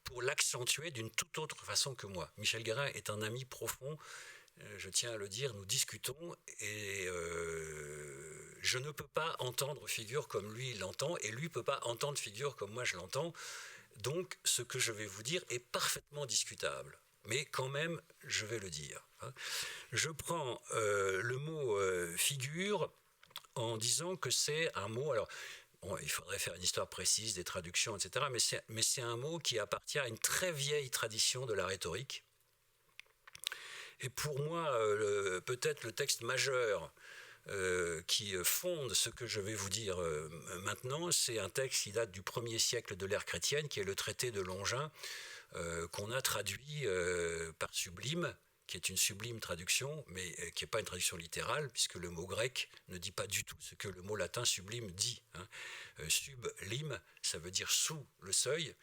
pour l'accentuer d'une toute autre façon que moi. Michel Guérin est un ami profond, je tiens à le dire, nous discutons et je ne peux pas entendre figure comme lui l'entend et lui ne peut pas entendre figure comme moi je l'entends. Donc ce que je vais vous dire est parfaitement discutable, mais quand même je vais le dire. Je prends le mot figure en disant que c'est un mot... Alors, bon, il faudrait faire une histoire précise des traductions, etc. Mais c'est un mot qui appartient à une très vieille tradition de la rhétorique. Et pour moi, peut-être le texte majeur qui fonde ce que je vais vous dire maintenant, c'est un texte qui date du 1er siècle de l'ère chrétienne, qui est le traité de Longin, qu'on a traduit par sublime, qui est une sublime traduction, mais qui n'est pas une traduction littérale, puisque le mot grec ne dit pas du tout ce que le mot latin sublime dit. Sublime, ça veut dire sous le seuil,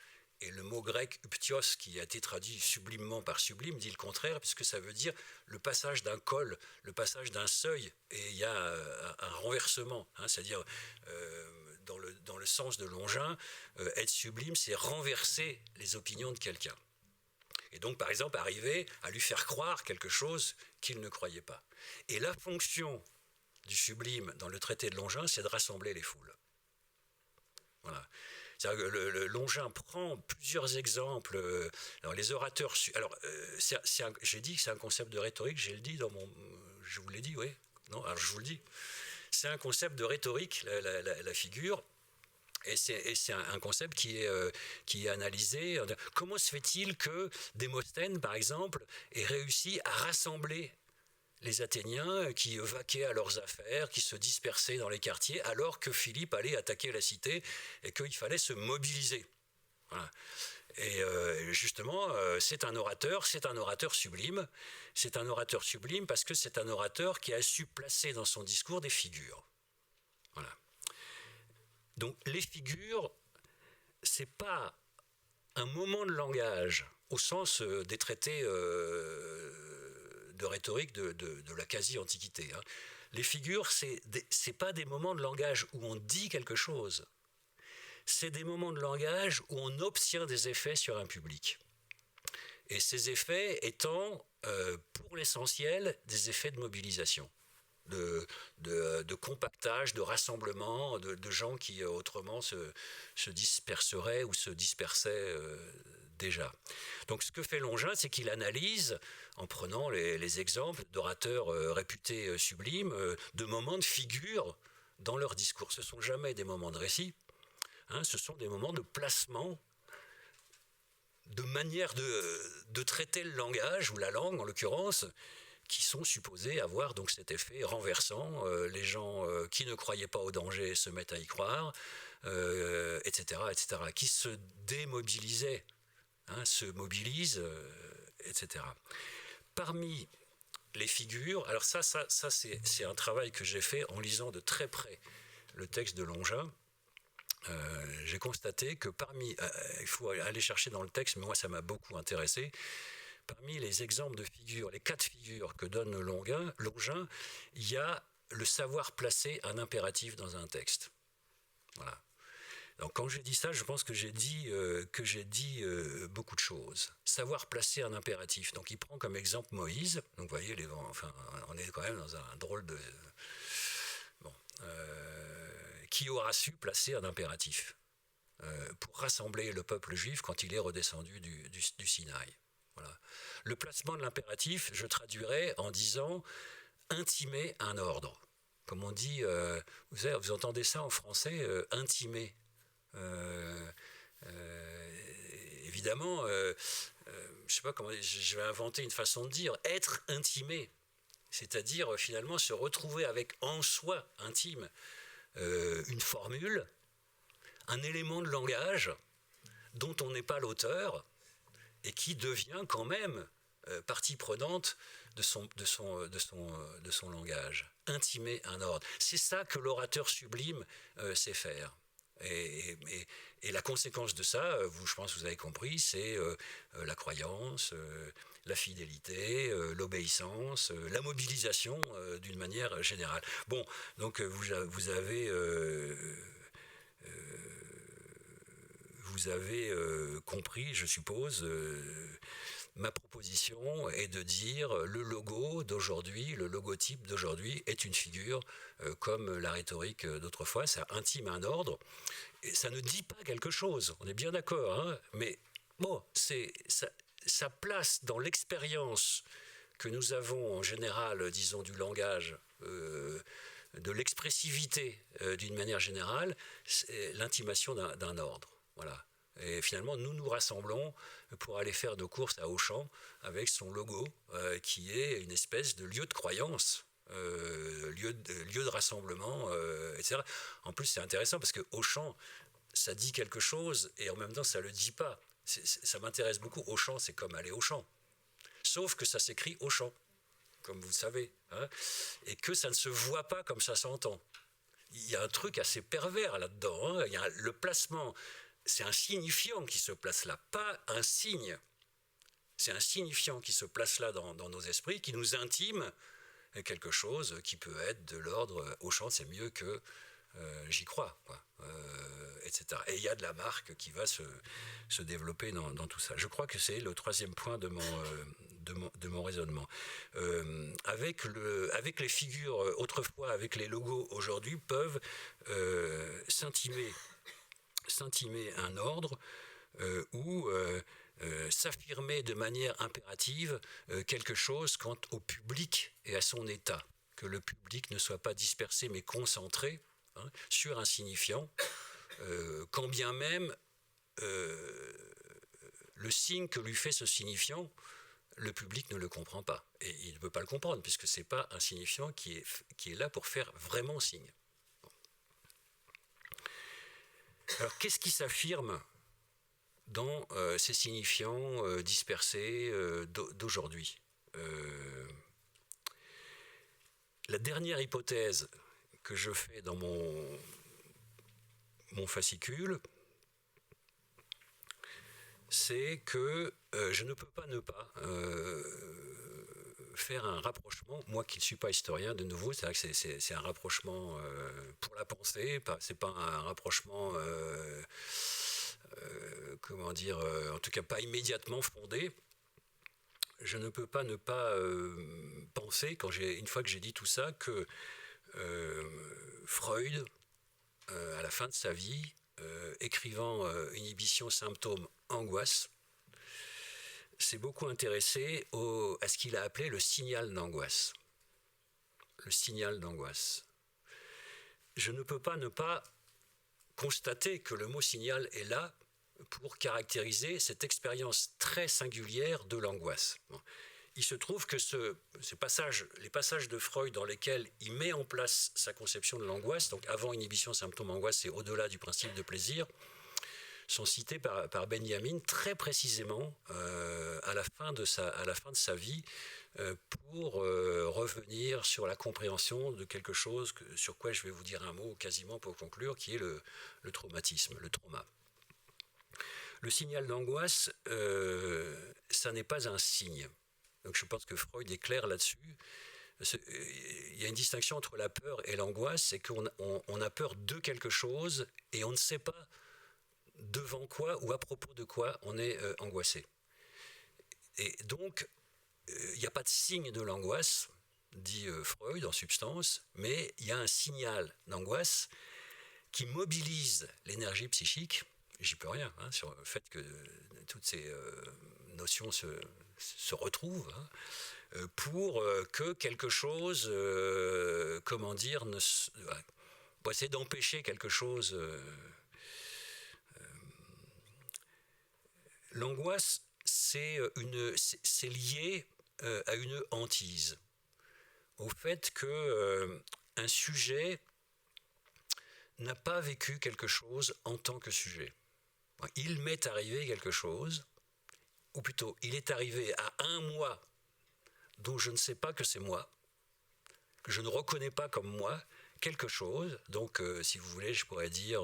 et le mot grec uptios, qui a été traduit sublimement par sublime, dit le contraire, puisque ça veut dire le passage d'un col, le passage d'un seuil, et il y a un renversement, c'est-à-dire dans le sens de Longin, être sublime, c'est renverser les opinions de quelqu'un. Et donc, par exemple, arriver à lui faire croire quelque chose qu'il ne croyait pas. Et la fonction du sublime dans le traité de Longin, c'est de rassembler les foules. Voilà. C'est-à-dire que Longin prend plusieurs exemples. Alors, les orateurs... Alors, j'ai dit que c'est un concept de rhétorique, je vous l'ai dit, oui. Non, alors je vous le dis. C'est un concept de rhétorique, la figure. Et c'est un concept qui est analysé. Comment se fait-il que Démosthène, par exemple, ait réussi à rassembler les Athéniens qui vaquaient à leurs affaires, qui se dispersaient dans les quartiers, alors que Philippe allait attaquer la cité et qu'il fallait se mobiliser. Voilà. Et justement, c'est un orateur sublime. C'est un orateur sublime parce que c'est un orateur qui a su placer dans son discours des figures. Voilà. Donc les figures, ce n'est pas un moment de langage au sens des traités de rhétorique de la quasi-antiquité. Les figures, ce n'est pas des moments de langage où on dit quelque chose. C'est des moments de langage où on obtient des effets sur un public. Et ces effets étant, pour l'essentiel, des effets de mobilisation, de compactage, de rassemblement, de gens qui autrement se disperseraient ou se dispersaient déjà. Donc ce que fait Longin, c'est qu'il analyse, en prenant les exemples d'orateurs réputés sublimes, de moments de figure dans leur discours. Ce ne sont jamais des moments de récit, hein, ce sont des moments de placement, de manière de traiter le langage, ou la langue en l'occurrence, qui sont supposés avoir donc cet effet renversant. Les gens qui ne croyaient pas au danger se mettent à y croire, etc., etc., qui se démobilisaient, hein, se mobilisent, etc. Parmi les figures, alors ça c'est un travail que j'ai fait en lisant de très près le texte de Longin. J'ai constaté que il faut aller chercher dans le texte, mais moi ça m'a beaucoup intéressé, parmi les exemples de figures, les 4 figures que donne Longin, il y a le savoir placer un impératif dans un texte. Voilà. Donc quand j'ai dit ça, je pense que j'ai dit beaucoup de choses. Savoir placer un impératif. Donc il prend comme exemple Moïse. Donc vous voyez, on est quand même dans un drôle de... Bon. Qui aura su placer un impératif pour rassembler le peuple juif quand il est redescendu du Sinaï. Voilà. Le placement de l'impératif, je traduirais en disant intimer un ordre. Comme on dit, vous entendez ça en français, intimer. Évidemment, je ne sais pas comment, je vais inventer une façon de dire, être intimé, c'est-à-dire finalement se retrouver avec en soi intime une formule, un élément de langage dont on n'est pas l'auteur et qui devient quand même partie prenante de son langage. Intimer un ordre. C'est ça que l'orateur sublime sait faire. Et la conséquence de ça, je pense que vous avez compris, c'est la croyance, la fidélité, l'obéissance, la mobilisation d'une manière générale. Bon, donc vous avez compris, je suppose, ma proposition est de dire le logo d'aujourd'hui, le logotype d'aujourd'hui est une figure comme la rhétorique d'autrefois, ça intime un ordre, et ça ne dit pas quelque chose, on est bien d'accord, hein, mais bon, ça place dans l'expérience que nous avons en général, disons, du langage, de l'expressivité d'une manière générale, l'intimation d'un ordre, voilà. Et finalement, nous nous rassemblons pour aller faire nos courses à Auchan avec son logo, qui est une espèce de lieu de croyance, lieu de rassemblement, etc. En plus, c'est intéressant parce que Auchan, ça dit quelque chose et en même temps, ça ne le dit pas. Ça m'intéresse beaucoup. Auchan, c'est comme aller au champ. Sauf que ça s'écrit Auchan, comme vous le savez, hein, et que ça ne se voit pas comme ça s'entend. Il y a un truc assez pervers là-dedans, hein. Il y a le placement... C'est un signifiant qui se place là, pas un signe. C'est un signifiant qui se place là dans nos esprits, qui nous intime quelque chose qui peut être de l'ordre Auchan, c'est mieux que j'y crois, quoi, etc. Et il y a de la marque qui va se développer dans tout ça. Je crois que c'est le 3e point de mon raisonnement. Avec les figures autrefois, avec les logos aujourd'hui, peuvent s'intimer un ordre ou s'affirmer de manière impérative quelque chose quant au public et à son état, que le public ne soit pas dispersé mais concentré, hein, sur un signifiant, quand bien même le signe que lui fait ce signifiant, le public ne le comprend pas. Et il ne peut pas le comprendre, puisque ce n'est pas un signifiant qui est là pour faire vraiment signe. Alors, qu'est-ce qui s'affirme dans ces signifiants dispersés d'aujourd'hui ? La dernière hypothèse que je fais dans mon fascicule, c'est que je ne peux pas ne pas faire un rapprochement, moi qui ne suis pas historien, de nouveau, c'est vrai que c'est un rapprochement pour la pensée, c'est pas un rapprochement, comment dire, en tout cas pas immédiatement fondé, je ne peux pas ne pas penser, une fois que j'ai dit tout ça, que Freud, à la fin de sa vie, écrivant Inhibition, symptômes, angoisse, s'est beaucoup intéressé à ce qu'il a appelé le signal d'angoisse. Le signal d'angoisse. Je ne peux pas ne pas constater que le mot signal est là pour caractériser cette expérience très singulière de l'angoisse. Bon. Il se trouve que les passages de Freud dans lesquels il met en place sa conception de l'angoisse, donc avant inhibition, symptômes, angoisse et au-delà du principe de plaisir, sont cités par Benjamin très précisément à la fin de sa vie pour revenir sur la compréhension de quelque chose sur quoi je vais vous dire un mot quasiment pour conclure, qui est le traumatisme, le trauma. Le signal d'angoisse, ça n'est pas un signe. Donc je pense que Freud est clair là-dessus. Il y a une distinction entre la peur et l'angoisse, c'est qu'on a peur de quelque chose et on ne sait pas devant quoi ou à propos de quoi on est angoissé. Et donc, il n'y a pas de signe de l'angoisse, dit Freud en substance, mais il y a un signal d'angoisse qui mobilise l'énergie psychique, j'y peux rien, sur le fait que toutes ces notions se retrouvent, pour que quelque chose, pour essayer d'empêcher quelque chose. L'angoisse, c'est lié à une hantise, au fait qu'un sujet n'a pas vécu quelque chose en tant que sujet. Il m'est arrivé quelque chose, ou plutôt, il est arrivé à un moi dont je ne sais pas que c'est moi, que je ne reconnais pas comme moi, quelque chose. Donc, si vous voulez, je pourrais dire,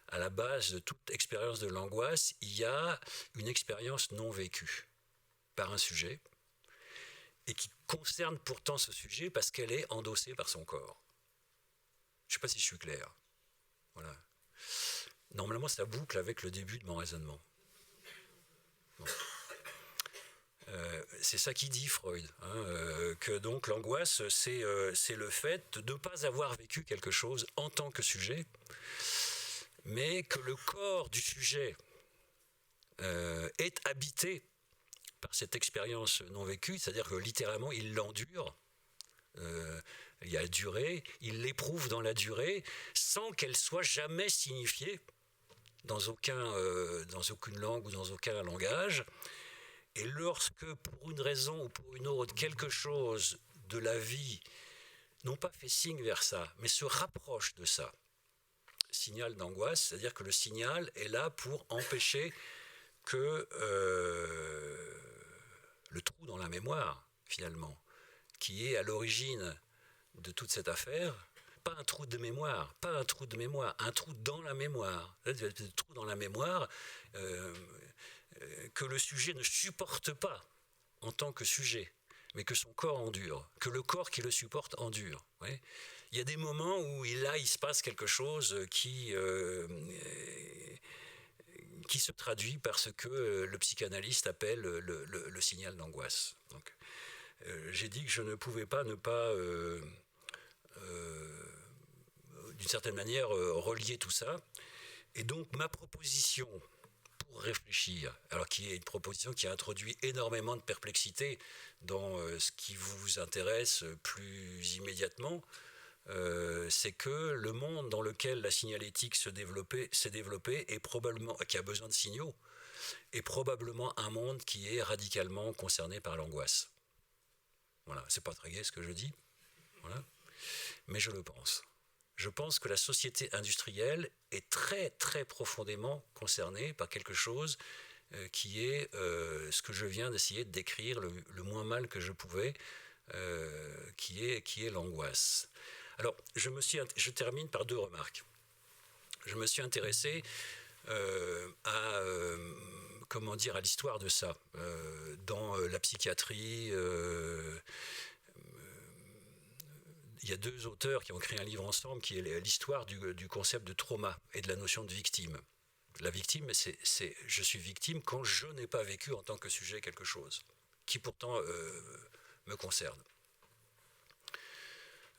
à la base de toute expérience de l'angoisse, il y a une expérience non vécue par un sujet, et qui concerne pourtant ce sujet parce qu'elle est endossée par son corps. Je ne sais pas si je suis clair. Voilà. Normalement, ça boucle avec le début de mon raisonnement. Bon. C'est ça qui dit Freud, que donc l'angoisse, c'est le fait de ne pas avoir vécu quelque chose en tant que sujet, mais que le corps du sujet est habité par cette expérience non vécue, c'est-à-dire que littéralement il l'endure, il y a la durée, il l'éprouve dans la durée, sans qu'elle soit jamais signifiée dans aucune langue ou dans aucun langage. Et lorsque, pour une raison ou pour une autre, quelque chose de la vie, non pas fait signe vers ça, mais se rapproche de ça, signal d'angoisse, c'est-à-dire que le signal est là pour empêcher que le trou dans la mémoire, finalement, qui est à l'origine de toute cette affaire, pas un trou de mémoire, un trou dans la mémoire. Le trou dans la mémoire que le sujet ne supporte pas en tant que sujet, mais que son corps endure, que le corps qui le supporte endure. Ouais. Il y a des moments où là, il se passe quelque chose qui se traduit par ce que le psychanalyste appelle le signal d'angoisse. Donc, j'ai dit que je ne pouvais pas ne pas, d'une certaine manière, relier tout ça. Et donc, ma proposition pour réfléchir, alors qui est une proposition qui a introduit énormément de perplexité dans ce qui vous intéresse plus immédiatement, c'est que le monde dans lequel la signalétique s'est développée est probablement, qui a besoin de signaux, est probablement un monde qui est radicalement concerné par l'angoisse. Voilà, c'est pas très gai ce que je dis, voilà, mais je le pense. Je pense que la société industrielle est très très profondément concernée par quelque chose qui est ce que je viens d'essayer de décrire le moins mal que je pouvais, qui est l'angoisse. Alors, je termine par deux remarques. Je me suis intéressé à l'histoire de ça dans la psychiatrie. Il y a deux auteurs qui ont écrit un livre ensemble qui est l'histoire du concept de trauma et de la notion de victime. La victime, c'est je suis victime quand je n'ai pas vécu en tant que sujet quelque chose qui pourtant me concernent.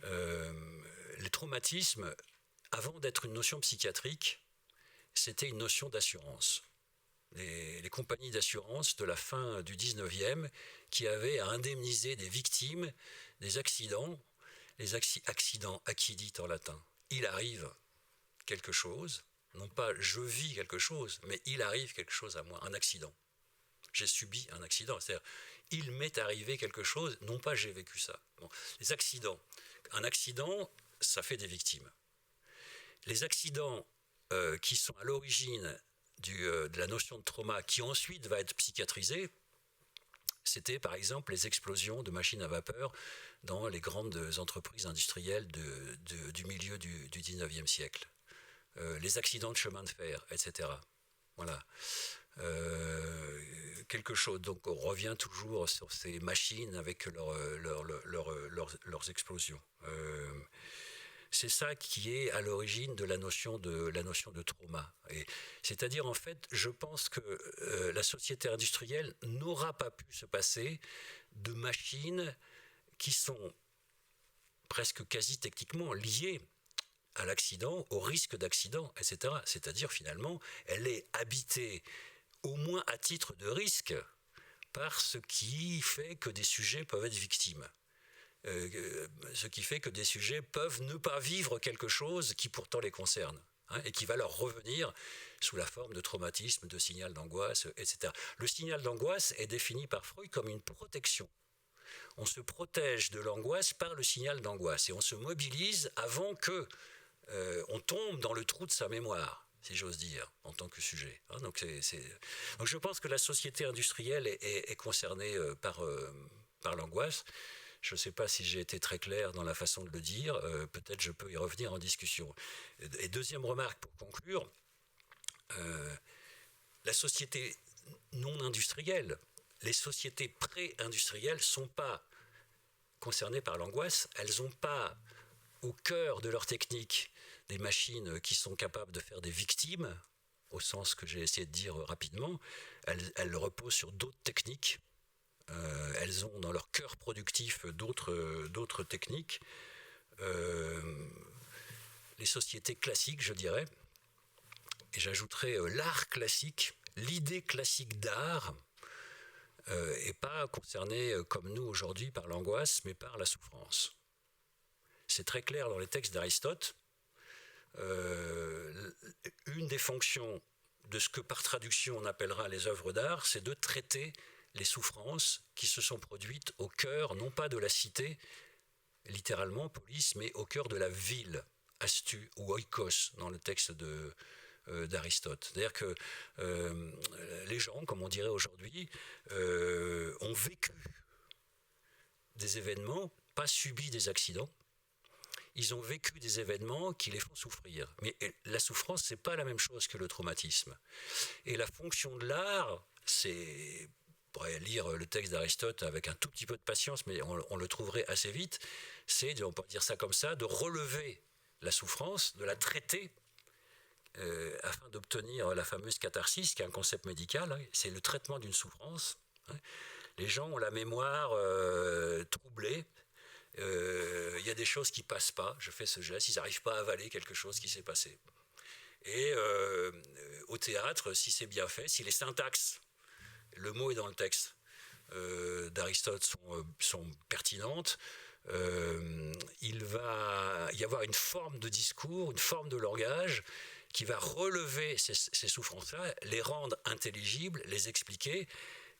Les traumatismes, avant d'être une notion psychiatrique, c'était une notion d'assurance. Les compagnies d'assurance de la fin du 19e qui avaient à indemniser des victimes des accidents, les accidents accidit en latin. Il arrive quelque chose, non pas je vis quelque chose, mais il arrive quelque chose à moi, un accident. J'ai subi un accident, c'est-à-dire il m'est arrivé quelque chose, non pas j'ai vécu ça. Bon, les accidents, un accident, ça fait des victimes. Les accidents qui sont à l'origine de la notion de trauma, qui ensuite va être psychiatrisée, c'était par exemple les explosions de machines à vapeur dans les grandes entreprises industrielles du milieu du 19e siècle. Les accidents de chemin de fer, etc. Voilà. Quelque chose. Donc on revient toujours sur ces machines avec leurs explosions. C'est ça qui est à l'origine de la notion de trauma. C'est-à-dire, en fait, je pense que la société industrielle n'aura pas pu se passer de machines qui sont presque quasi techniquement liées à l'accident, au risque d'accident, etc. C'est-à-dire, finalement, elle est habitée, au moins à titre de risque, par ce qui fait que des sujets peuvent être victimes. Ce qui fait que des sujets peuvent ne pas vivre quelque chose qui pourtant les concerne, et qui va leur revenir sous la forme de traumatisme, de signal d'angoisse, etc. Le signal d'angoisse est défini par Freud comme une protection. On se protège de l'angoisse par le signal d'angoisse et on se mobilise avant que on tombe dans le trou de sa mémoire, si j'ose dire, en tant que sujet. Donc je pense que la société industrielle est concernée par l'angoisse. Je ne sais pas si j'ai été très clair dans la façon de le dire, peut-être je peux y revenir en discussion. Et deuxième remarque pour conclure, la société non industrielle, les sociétés pré-industrielles ne sont pas concernées par l'angoisse, elles n'ont pas au cœur de leur technique des machines qui sont capables de faire des victimes, au sens que j'ai essayé de dire rapidement, elles reposent sur d'autres techniques. Elles ont dans leur cœur productif d'autres techniques. Les sociétés classiques, je dirais, et j'ajouterais l'art classique, l'idée classique d'art, n'est pas concernée comme nous aujourd'hui par l'angoisse, mais par la souffrance. C'est très clair dans les textes d'Aristote. Une des fonctions de ce que par traduction on appellera les œuvres d'art, c'est de traiter les souffrances qui se sont produites au cœur, non pas de la cité, littéralement, polis, mais au cœur de la ville, astu ou oikos, dans le texte d'Aristote. C'est-à-dire que les gens, comme on dirait aujourd'hui, ont vécu des événements, pas subi des accidents. Ils ont vécu des événements qui les font souffrir. Mais la souffrance, ce n'est pas la même chose que le traumatisme. Et la fonction de l'art, c'est... On pourrait lire le texte d'Aristote avec un tout petit peu de patience, mais on le trouverait assez vite, c'est, on peut dire ça comme ça, de relever la souffrance, de la traiter, afin d'obtenir la fameuse catharsis, qui est un concept médical, c'est le traitement d'une souffrance. Les gens ont la mémoire troublée, il y a des choses qui ne passent pas, je fais ce geste, ils n'arrivent pas à avaler quelque chose qui s'est passé. Et au théâtre, si c'est bien fait, si les syntaxes, le mot est dans le texte d'Aristote, sont pertinentes, il va y avoir une forme de discours, une forme de langage qui va relever ces souffrances-là, les rendre intelligibles, les expliquer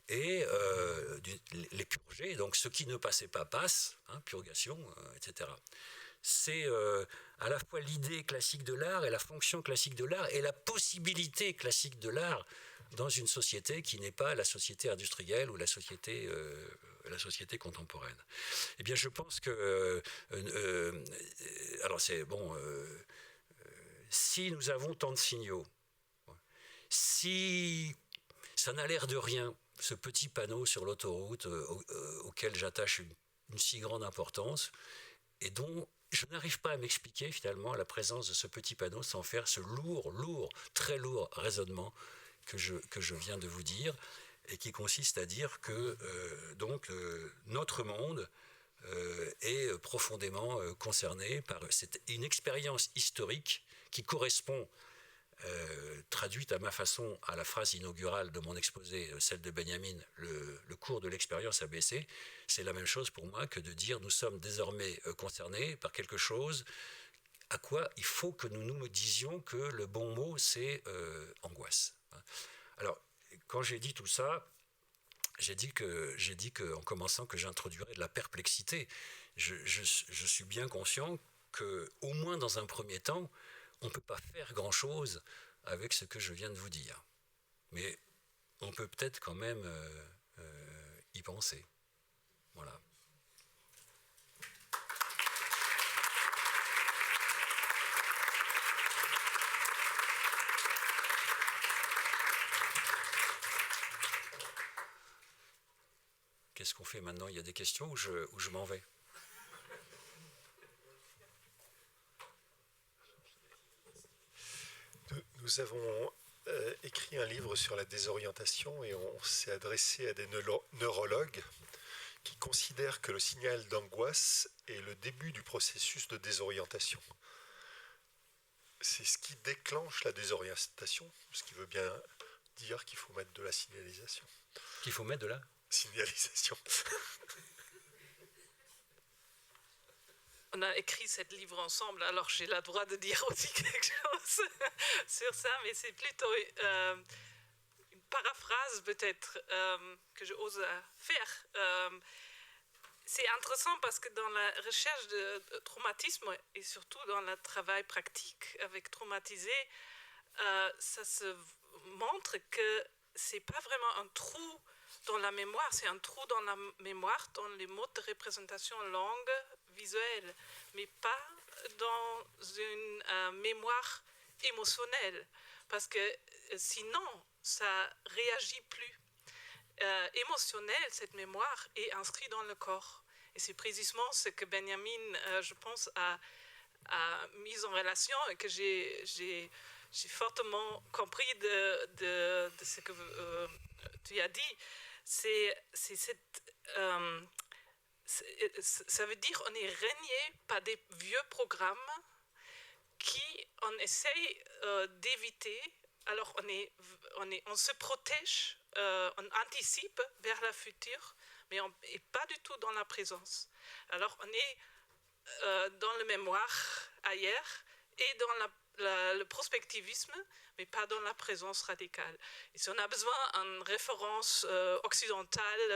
et les purger. Donc ce qui ne passait pas passe, purgation, etc. C'est à la fois l'idée classique de l'art et la fonction classique de l'art et la possibilité classique de l'art dans une société qui n'est pas la société industrielle ou la société contemporaine. Eh bien, je pense que... alors, c'est bon... si nous avons tant de signaux, si ça n'a l'air de rien, ce petit panneau sur l'autoroute auquel j'attache une si grande importance, et dont je n'arrive pas à m'expliquer finalement la présence de ce petit panneau sans faire ce lourd, très lourd raisonnement que je viens de vous dire, et qui consiste à dire que notre monde est profondément concerné par une expérience historique qui correspond, traduite à ma façon à la phrase inaugurale de mon exposé, celle de Benjamin, le cours de l'expérience ABC. C'est la même chose pour moi que de dire nous sommes désormais concernés par quelque chose à quoi il faut que nous nous disions que le bon mot c'est angoisse. Alors quand j'ai dit tout ça, j'ai dit que en commençant que j'introduirais de la perplexité. Je suis bien conscient que au moins dans un premier temps, on ne peut pas faire grand-chose avec ce que je viens de vous dire. Mais on peut peut-être quand même y penser. Voilà. Qu'est-ce qu'on fait maintenant? Il y a des questions ou je m'en vais? Nous avons écrit un livre sur la désorientation et on s'est adressé à des neurologues qui considèrent que le signal d'angoisse est le début du processus de désorientation. C'est ce qui déclenche la désorientation, ce qui veut bien dire qu'il faut mettre de la signalisation. Qu'il faut mettre de la signalisation. On a écrit ce livre ensemble, alors j'ai le droit de dire aussi quelque chose sur ça, mais c'est plutôt une paraphrase peut-être que j'ose faire. C'est intéressant parce que dans la recherche de traumatisme et surtout dans le travail pratique avec traumatisés, ça se montre que ce n'est pas vraiment un trou dans la mémoire, c'est un trou dans la mémoire, dans les modes de représentation langue visuelle, mais pas dans une mémoire émotionnelle, parce que sinon, ça ne réagit plus. Émotionnelle, cette mémoire est inscrite dans le corps. Et c'est précisément ce que Benjamin, je pense, a mis en relation et que j'ai fortement compris de ce que tu as dit. Ça veut dire qu'on est régné par des vieux programmes qui on essaye d'éviter. Alors on se protège, on anticipe vers le futur, mais on n'est pas du tout dans la présence. Alors on est dans la mémoire ailleurs et dans le prospectivisme, mais pas dans la présence radicale. Et si on a besoin d'une référence occidentale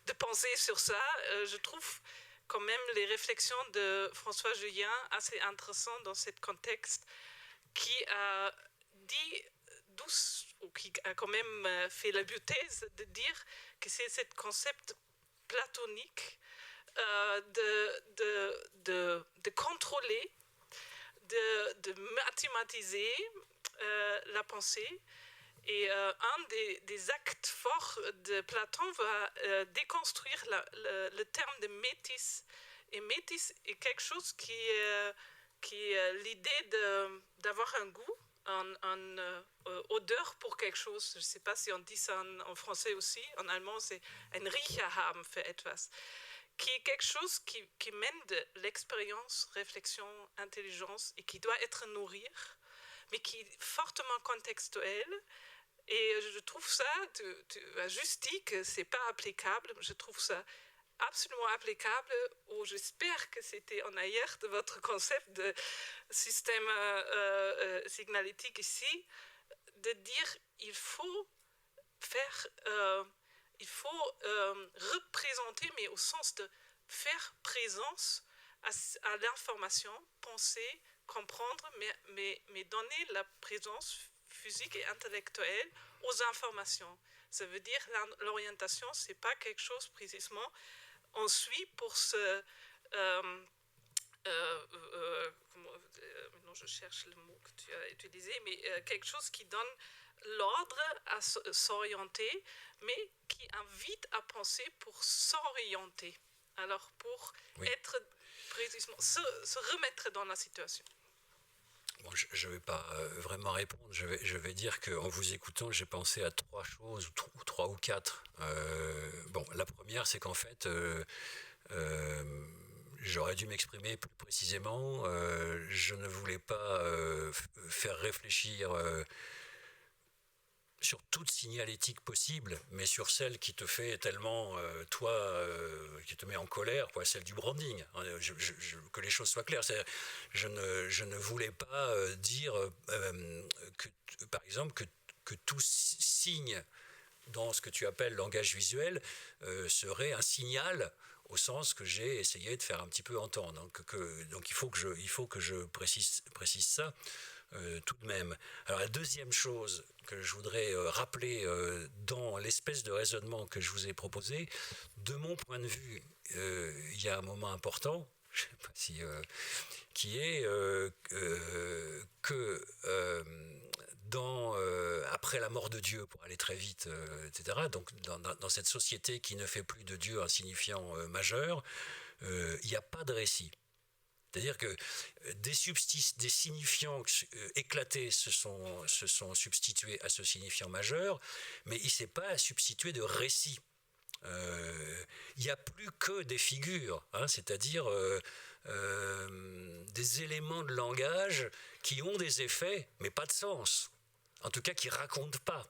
de penser sur ça, je trouve quand même les réflexions de François Julien assez intéressantes dans ce contexte, qui a dit douce, ou qui a quand même fait la hypothèse de dire que c'est ce concept platonique de contrôler, de mathématiser la pensée. Et un des actes forts de Platon va déconstruire le terme de métis. Et métis est quelque chose qui est l'idée d'avoir un goût, une odeur pour quelque chose. Je ne sais pas si on dit ça en français aussi. En allemand, c'est ein Riecher haben für etwas. Qui est quelque chose qui mène de l'expérience, réflexion, intelligence et qui doit être nourri, mais qui est fortement contextuel. Et je trouve ça, tu as juste dit que ce n'est pas applicable, je trouve ça absolument applicable, ou j'espère que c'était en ailleurs de votre concept de système signalétique ici, de dire il faut faire, il faut représenter, mais au sens de faire présence à l'information, penser, comprendre, mais donner la présence physique et intellectuelle aux informations. Ça veut dire l'orientation, ce n'est pas quelque chose précisément on suit pour se... non, je cherche le mot que tu as utilisé, mais quelque chose qui donne l'ordre à s'orienter, mais qui invite à penser pour s'orienter. Alors, pour être précisément, se remettre dans la situation. Bon, je ne vais pas vraiment répondre. Je vais dire qu'en vous écoutant, j'ai pensé à 3 choses, ou 3 ou 4. Bon, la première, c'est qu'en fait, j'aurais dû m'exprimer plus précisément. Je ne voulais pas faire réfléchir sur toute signalétique possible, mais sur celle qui te fait tellement, qui te met en colère, quoi, celle du branding. Que les choses soient claires. Je ne voulais pas dire que, par exemple, que tout signe dans ce que tu appelles langage visuel serait un signal au sens que j'ai essayé de faire un petit peu entendre. Donc il faut que je précise ça. Tout de même. Alors la deuxième chose que je voudrais rappeler dans l'espèce de raisonnement que je vous ai proposé, de mon point de vue, il y a un moment important, je sais pas si, qui est que après la mort de Dieu, pour aller très vite, etc., donc dans cette société qui ne fait plus de Dieu un signifiant majeur, il n'y a pas de récit. C'est-à-dire que des signifiants éclatés se sont substitués à ce signifiant majeur, mais il ne s'est pas substitué de récit. Il n'y a plus que des figures, c'est-à-dire des éléments de langage qui ont des effets, mais pas de sens. En tout cas, qui ne racontent pas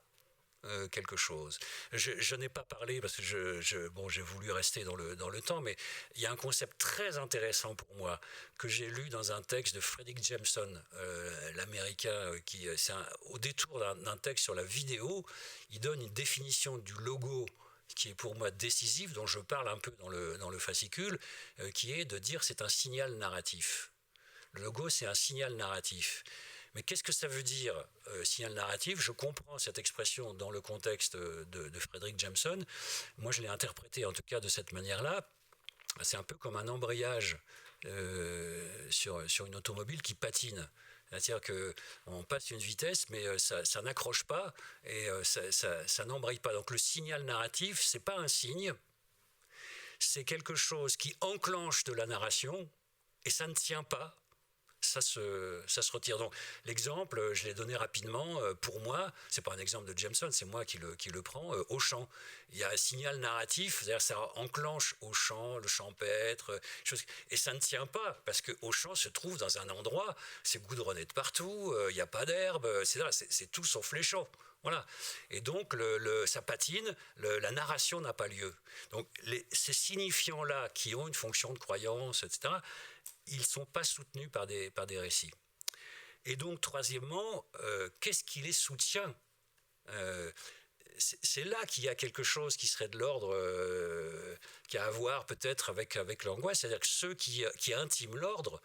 quelque chose. Je n'ai pas parlé parce que j'ai voulu rester dans le temps, mais il y a un concept très intéressant pour moi que j'ai lu dans un texte de Fredric Jameson, l'américain, au détour d'un texte sur la vidéo, il donne une définition du logo qui est pour moi décisive, dont je parle un peu dans le fascicule, qui est de dire c'est un signal narratif. Le logo, c'est un signal narratif. Mais qu'est-ce que ça veut dire, signal narratif ? Je comprends cette expression dans le contexte de Fredric Jameson. Moi, je l'ai interprété en tout cas de cette manière-là. C'est un peu comme un embrayage sur une automobile qui patine. C'est-à-dire qu'on passe une vitesse, mais ça n'accroche pas et ça n'embraye pas. Donc le signal narratif, ce n'est pas un signe, c'est quelque chose qui enclenche de la narration et ça ne tient pas. Ça se retire. Donc l'exemple, je l'ai donné rapidement, pour moi, c'est pas un exemple de Jameson, c'est moi qui le prends, Auchan. Il y a un signal narratif, c'est-à-dire ça enclenche Auchan, le champêtre, et ça ne tient pas, parce que Auchan se trouve dans un endroit, c'est goudronné de partout, il n'y a pas d'herbe, etc. C'est tout sauf les champs. Voilà. Et donc, ça patine, la narration n'a pas lieu. Donc, ces signifiants-là qui ont une fonction de croyance, etc., ils ne sont pas soutenus par des récits. Et donc, troisièmement, qu'est-ce qui les soutient ? C'est là qu'il y a quelque chose qui serait de l'ordre, qui a à voir peut-être avec l'angoisse, c'est-à-dire que ceux qui intiment l'ordre,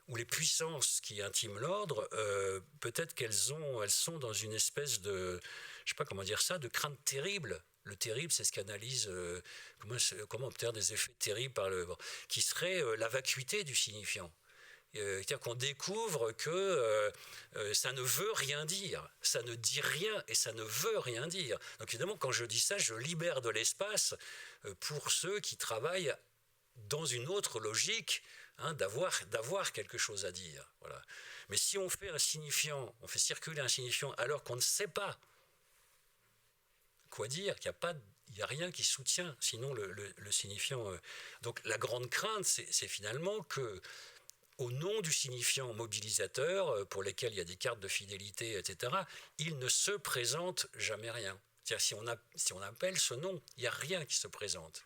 ou les puissances qui intiment l'ordre, peut-être qu'elles sont dans une espèce de, je ne sais pas comment dire ça, de crainte terrible. Le terrible, c'est ce qu'analyse, comment obtenir des effets terribles qui serait la vacuité du signifiant. C'est-à-dire qu'on découvre que ça ne veut rien dire, ça ne dit rien et ça ne veut rien dire. Donc évidemment, quand je dis ça, je libère de l'espace pour ceux qui travaillent dans une autre logique, d'avoir quelque chose à dire. Voilà. Mais si on fait circuler un signifiant alors qu'on ne sait pas quoi dire, qu'il n'y a rien qui soutient, sinon le signifiant. Donc la grande crainte, c'est finalement que, au nom du signifiant mobilisateur, pour lesquels il y a des cartes de fidélité, etc., il ne se présente jamais rien. C'est-à-dire, si on appelle ce nom, il n'y a rien qui se présente.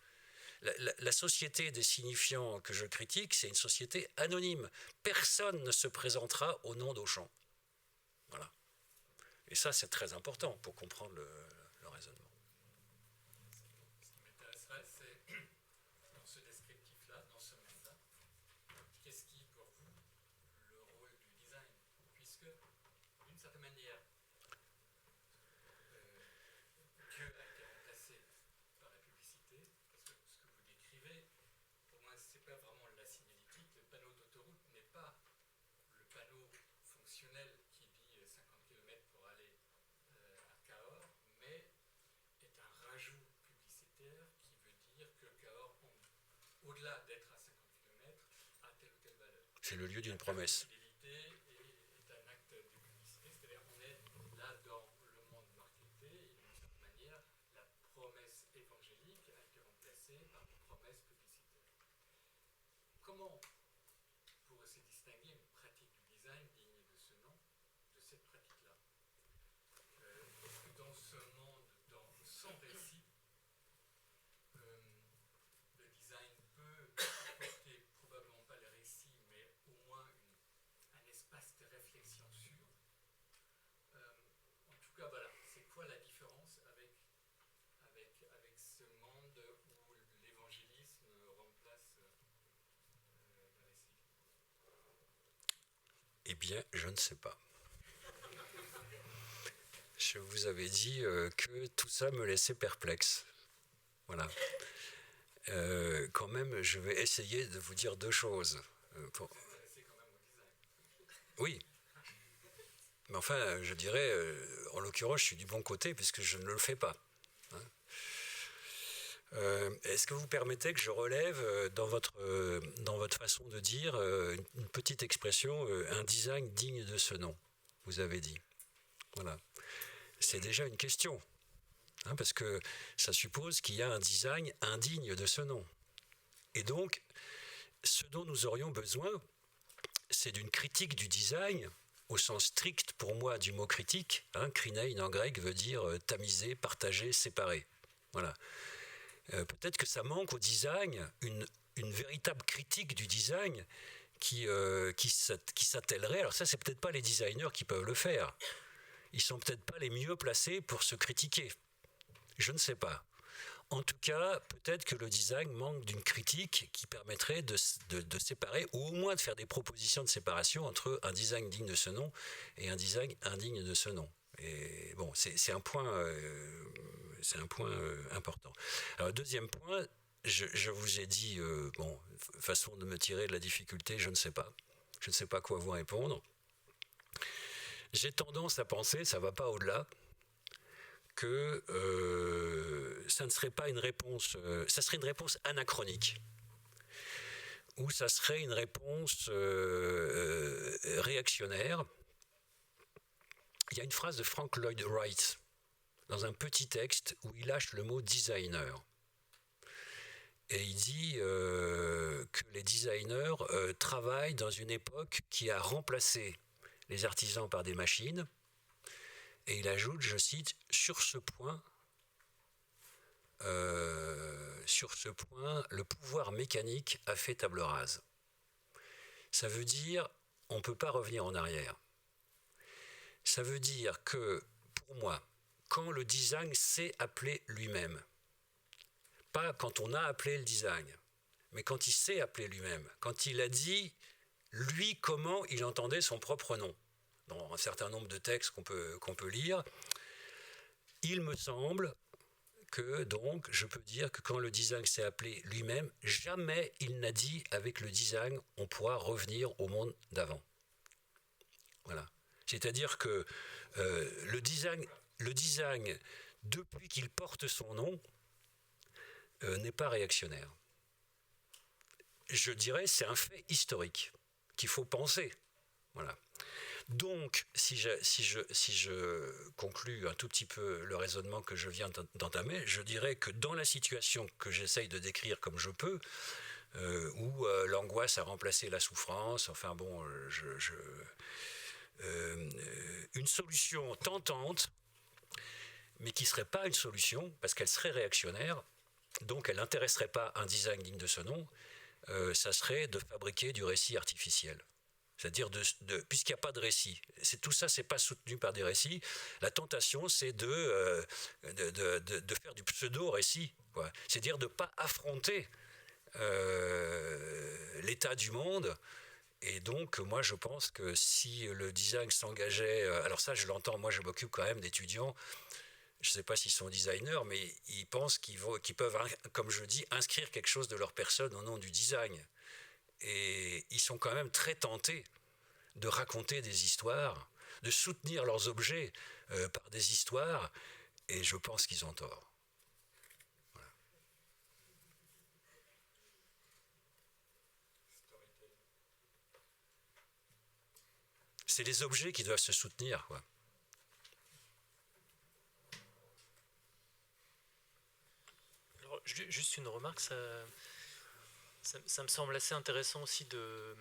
La société des signifiants que je critique, c'est une société anonyme. Personne ne se présentera au nom d'Auchan. Voilà. Et ça, c'est très important pour comprendre le raisonnement. Ce qui m'intéresserait, c'est dans ce descriptif-là, dans ce monde-là, qu'est-ce qui, pour vous, le rôle du design ? Puisque, d'une certaine manière, Dieu a été remplacé par la publicité, parce que ce que vous décrivez, pour moi, ce n'est pas vraiment la signalétique. Le panneau d'autoroute n'est pas le panneau fonctionnel qui dit 50 km pour aller à Cahors, mais est un rajout publicitaire qui veut dire que Cahors, au-delà d'être à 50 km, a telle ou telle valeur. C'est le lieu d'une promesse. La fidélité est un ce monde où l'évangélisme remplace le récit? Eh bien, je ne sais pas. Je vous avais dit que tout ça me laissait perplexe. Voilà. Quand même, je vais essayer de vous dire deux choses. Oui. Mais enfin, je dirais, en l'occurrence, je suis du bon côté puisque je ne le fais pas. Hein. Est-ce que vous permettez que je relève dans votre façon de dire une petite expression, un design digne de ce nom, vous avez dit. Voilà. C'est déjà une question. Hein, parce que ça suppose qu'il y a un design indigne de ce nom. Et donc, ce dont nous aurions besoin, c'est d'une critique du design, au sens strict pour moi du mot critique. Hein, krinein en grec veut dire tamiser, partager, séparer. Voilà. Peut-être que ça manque au design une véritable critique du design qui s'attellerait. Alors ça, c'est peut-être pas les designers qui peuvent le faire. Ils sont peut-être pas les mieux placés pour se critiquer. Je ne sais pas. En tout cas, peut-être que le design manque d'une critique qui permettrait de séparer, ou au moins de faire des propositions de séparation entre un design digne de ce nom et un design indigne de ce nom. Et bon, c'est un point important. Alors, deuxième point, je vous ai dit, façon de me tirer de la difficulté, je ne sais pas. Je ne sais pas quoi vous répondre. J'ai tendance à penser, ça ne va pas au-delà, que ça ne serait pas une réponse, ça serait une réponse anachronique, ou ça serait une réponse réactionnaire. Il y a une phrase de Frank Lloyd Wright dans un petit texte où il lâche le mot designer. Et il dit que les designers travaillent dans une époque qui a remplacé les artisans par des machines. Et il ajoute, je cite, sur ce point, le pouvoir mécanique a fait table rase. Ça veut dire, on ne peut pas revenir en arrière. Ça veut dire que, pour moi, quand le design s'est appelé lui-même, pas quand on a appelé le design, mais quand il s'est appelé lui-même, quand il a dit, lui, comment il entendait son propre nom, dans un certain nombre de textes qu'on peut lire, il me semble que, donc, je peux dire que quand le design s'est appelé lui-même, jamais il n'a dit, avec le design, on pourra revenir au monde d'avant. Voilà. C'est-à-dire que le design, depuis qu'il porte son nom, n'est pas réactionnaire. Je dirais c'est un fait historique qu'il faut penser. Voilà. Donc, si je conclus un tout petit peu le raisonnement que je viens d'entamer, je dirais que dans la situation que j'essaye de décrire comme je peux, où l'angoisse a remplacé la souffrance, enfin bon, une solution tentante, mais qui ne serait pas une solution, parce qu'elle serait réactionnaire, donc elle n'intéresserait pas un design digne de ce nom, ça serait de fabriquer du récit artificiel. C'est-à-dire, puisqu'il n'y a pas de récit, tout ça, ce n'est pas soutenu par des récits, la tentation, c'est de faire du pseudo-récit, quoi. C'est-à-dire de ne pas affronter l'état du monde. Et donc, moi, je pense que si le design s'engageait... alors ça, je l'entends, moi, je m'occupe quand même d'étudiants, je ne sais pas s'ils sont designers, mais ils pensent qu'ils peuvent, comme je dis, inscrire quelque chose de leur personne au nom du design. Et ils sont quand même très tentés de raconter des histoires, de soutenir leurs objets par des histoires, et je pense qu'ils ont tort. Voilà. C'est les objets qui doivent se soutenir, quoi. Alors, juste une remarque, ça me semble assez intéressant aussi de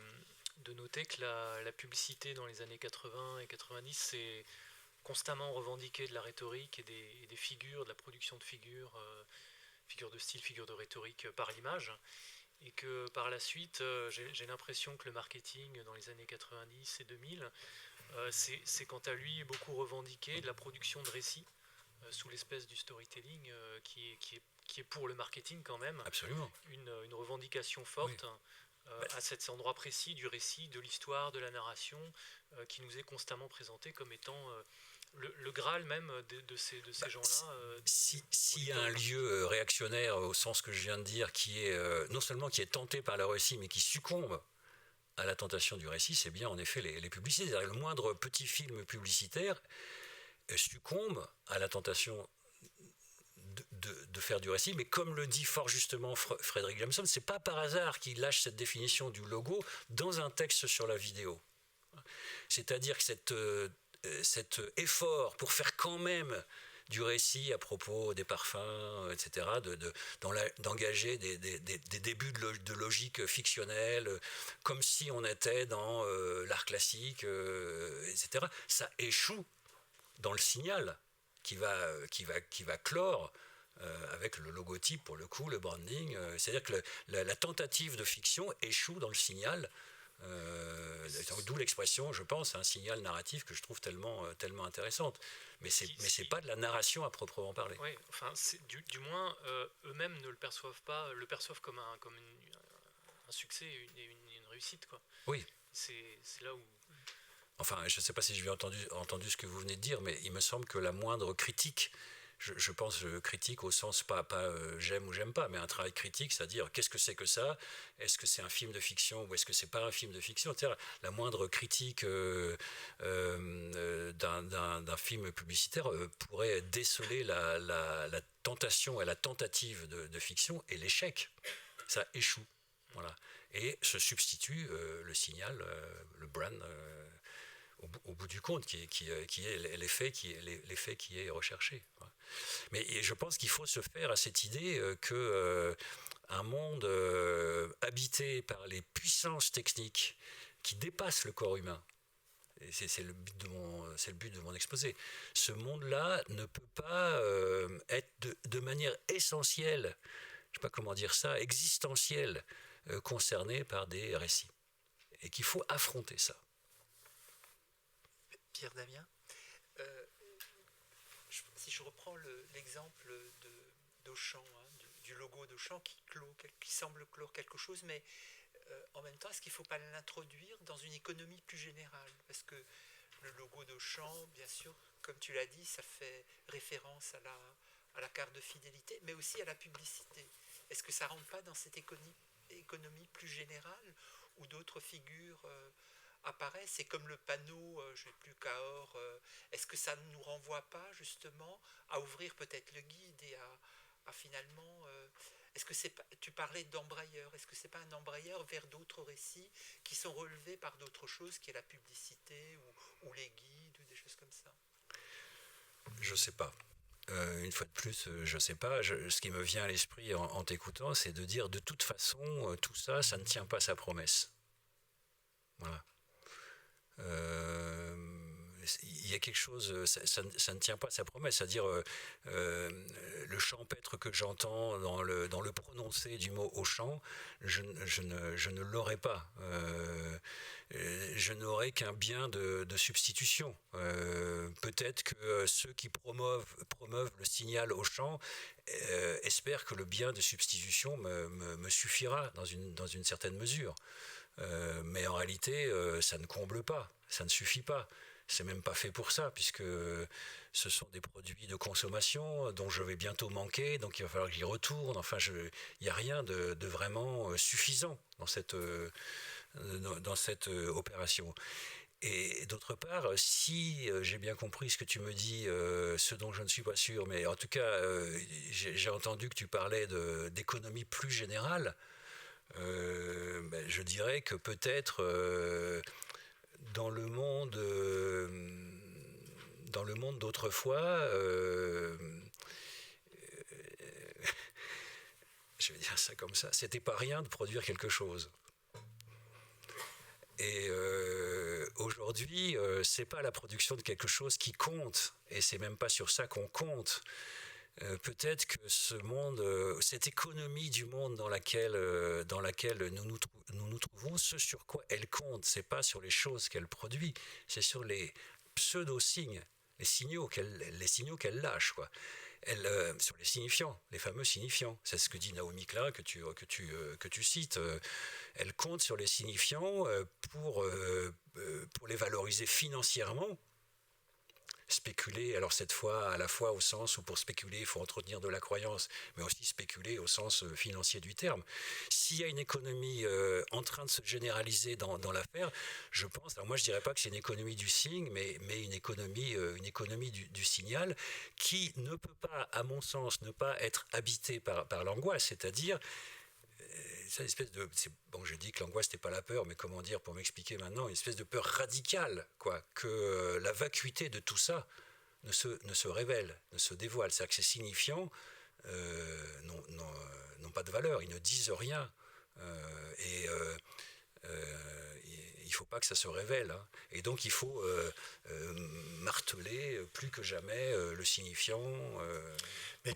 noter que la publicité dans les années 80 et 90 s'est constamment revendiquée de la rhétorique et des figures, de la production de figures de style, figures de rhétorique par l'image, et que par la suite, j'ai l'impression que le marketing dans les années 90 et 2000 c'est quant à lui beaucoup revendiqué de la production de récits sous l'espèce du storytelling qui qui est pour le marketing quand même. Absolument. Une revendication forte à cet endroit précis du récit, de l'histoire, de la narration, qui nous est constamment présenté comme étant le Graal même de ces gens-là. S'il y a un lieu réactionnaire au sens que je viens de dire, qui est non seulement qui est tenté par le récit, mais qui succombe à la tentation du récit, c'est bien en effet les publicités. C'est-à-dire le moindre petit film publicitaire succombe à la tentation de faire du récit, mais comme le dit fort justement Frederick Jameson, c'est pas par hasard qu'il lâche cette définition du logo dans un texte sur la vidéo. C'est-à-dire que cet effort pour faire quand même du récit à propos des parfums, etc., d'engager des débuts de logique fictionnelle, comme si on était dans l'art classique, etc., ça échoue dans le signal qui va clore avec le logotype, pour le coup, le branding. C'est-à-dire que la tentative de fiction échoue dans le signal. D'où l'expression, je pense, un signal narratif que je trouve tellement intéressante. Mais c'est pas de la narration à proprement parler. Oui, enfin, du moins, eux-mêmes ne le perçoivent pas, le perçoivent comme un succès, une réussite, quoi. Oui. C'est là où... Enfin, je ne sais pas si je vais entendu ce que vous venez de dire, mais il me semble que la moindre critique, je pense critique au sens pas j'aime ou j'aime pas, mais un travail critique, c'est-à-dire qu'est-ce que c'est que ça ? Est-ce que c'est un film de fiction ou est-ce que c'est pas un film de fiction ? C'est-à-dire la moindre critique d'un film publicitaire pourrait déceler la tentation et la tentative de fiction et l'échec. Ça échoue. Voilà. Et se substitue le signal, le brand, au bout du compte, qui est l'effet qui est recherché. Mais je pense qu'il faut se faire à cette idée qu'un monde habité par les puissances techniques qui dépassent le corps humain, et c'est le but de mon exposé, ce monde-là ne peut pas être de manière essentielle, je ne sais pas comment dire ça, existentielle, concerné par des récits. Et qu'il faut affronter ça. Pierre Damien, si je reprends l'exemple d'Auchan, du logo d'Auchan qui semble clore quelque chose, mais en même temps, est-ce qu'il ne faut pas l'introduire dans une économie plus générale ? Parce que le logo d'Auchan, bien sûr, comme tu l'as dit, ça fait référence à la carte de fidélité, mais aussi à la publicité. Est-ce que ça ne rentre pas dans cette économie plus générale où d'autres figures apparaissent, c'est comme le panneau je n'ai plus Cahors, est-ce que ça ne nous renvoie pas justement à ouvrir peut-être le guide et à finalement est-ce que c'est pas, tu parlais d'embrayeur, est-ce que c'est pas un embrayeur vers d'autres récits qui sont relevés par d'autres choses qui est la publicité ou les guides ou des choses comme ça? Je sais pas. Une fois de plus, je sais pas. Ce qui me vient à l'esprit en t'écoutant, c'est de dire de toute façon, tout ça, ça ne tient pas sa promesse. Voilà. Il y a quelque chose, ça ne tient pas sa promesse, c'est-à-dire le champêtre que j'entends dans le prononcé du mot Auchan, je ne l'aurai pas. Je n'aurai qu'un bien de substitution. Peut-être que ceux qui promeuvent le signal Auchan espèrent que le bien de substitution me suffira dans une certaine mesure. Mais en réalité, ça ne comble pas, ça ne suffit pas. C'est même pas fait pour ça, puisque ce sont des produits de consommation dont je vais bientôt manquer, donc il va falloir que j'y retourne. Enfin, il n'y a rien de vraiment suffisant dans cette opération. Et d'autre part, si j'ai bien compris ce que tu me dis, ce dont je ne suis pas sûr, mais en tout cas, j'ai entendu que tu parlais d'économie plus générale, je dirais que peut-être dans le monde d'autrefois, je vais dire ça comme ça, c'était pas rien de produire quelque chose. Et aujourd'hui, c'est pas la production de quelque chose qui compte, et c'est même pas sur ça qu'on compte. Peut-être que ce monde, cette économie du monde dans laquelle nous nous trouvons, ce sur quoi elle compte, c'est pas sur les choses qu'elle produit, c'est sur les pseudo-signes, les signaux qu'elle lâche, quoi. sur les signifiants, les fameux signifiants. C'est ce que dit Naomi Klein que tu cites. Elle compte sur les signifiants pour les valoriser financièrement. Spéculer, alors cette fois à la fois au sens où pour spéculer il faut entretenir de la croyance, mais aussi spéculer au sens financier du terme. S'il y a une économie en train de se généraliser dans l'affaire, je pense, alors moi je dirais pas que c'est une économie du signe, mais une économie du signal qui ne peut pas, à mon sens, ne pas être habitée par l'angoisse, c'est-à-dire cette espèce de, bon, je dis que l'angoisse n'est pas la peur, mais comment dire pour m'expliquer maintenant, une espèce de peur radicale, quoi, que la vacuité de tout ça ne se révèle, ne se dévoile. C'est-à-dire que ces signifiants n'ont pas de valeur, ils ne disent rien, et il ne faut pas que ça se révèle, hein. Et donc il faut marteler plus que jamais le signifiant. Mais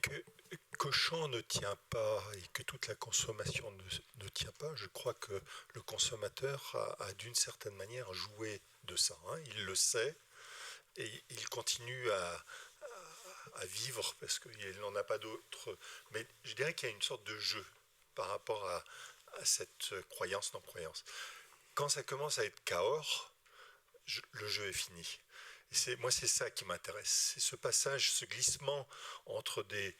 qu'Auchan ne tient pas et que toute la consommation ne tient pas, je crois que le consommateur a d'une certaine manière joué de ça, hein. Il le sait et il continue à vivre parce qu'il n'en a pas d'autre. Mais je dirais qu'il y a une sorte de jeu par rapport à cette croyance, non-croyance. Quand ça commence à être Cahors, le jeu est fini. Moi, c'est ça qui m'intéresse. C'est ce passage, ce glissement entre une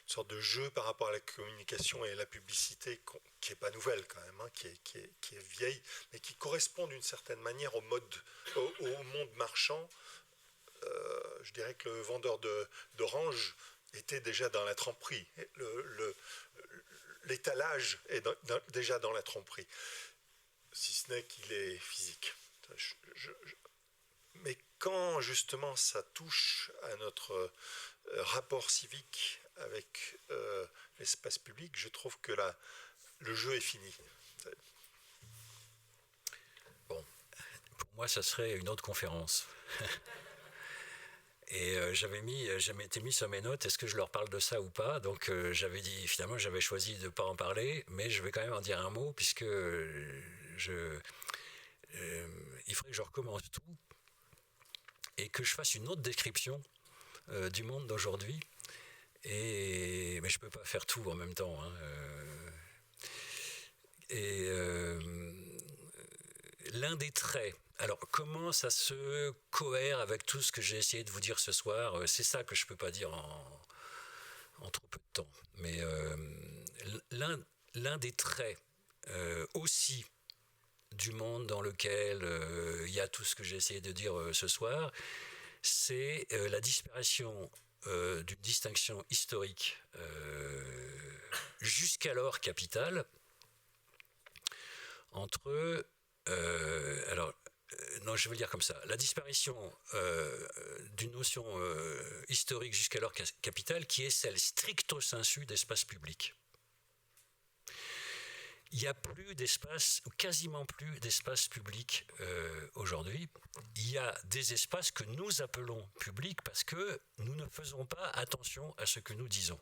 sorte de jeu par rapport à la communication et la publicité qui n'est pas nouvelle quand même, hein, qui est vieille, mais qui correspond d'une certaine manière au monde marchand. Je dirais que le vendeur d'oranges était déjà dans la tromperie. L'étalage est déjà dans la tromperie, si ce n'est qu'il est physique. Mais quand justement ça touche à notre rapport civique avec l'espace public, je trouve que là, le jeu est fini. Bon, pour moi, ça serait une autre conférence. Et j'avais été mis sur mes notes, est-ce que je leur parle de ça ou pas? Donc j'avais dit, finalement, j'avais choisi de ne pas en parler, mais je vais quand même en dire un mot, puisque il faudrait que je recommence tout et que je fasse une autre description du monde d'aujourd'hui. Mais je ne peux pas faire tout en même temps, hein. L'un des traits, alors comment ça se cohère avec tout ce que j'ai essayé de vous dire ce soir, c'est ça que je ne peux pas dire en trop peu de temps. Mais l'un des traits aussi du monde dans lequel il y a tout ce que j'ai essayé de dire ce soir, c'est la disparition d'une distinction historique jusqu'alors capitale entre non, je vais le dire comme ça. La disparition d'une notion historique jusqu'alors capitale qui est celle stricto sensu d'espace public. Il n'y a plus d'espace, ou quasiment plus d'espace public aujourd'hui. Il y a des espaces que nous appelons publics parce que nous ne faisons pas attention à ce que nous disons.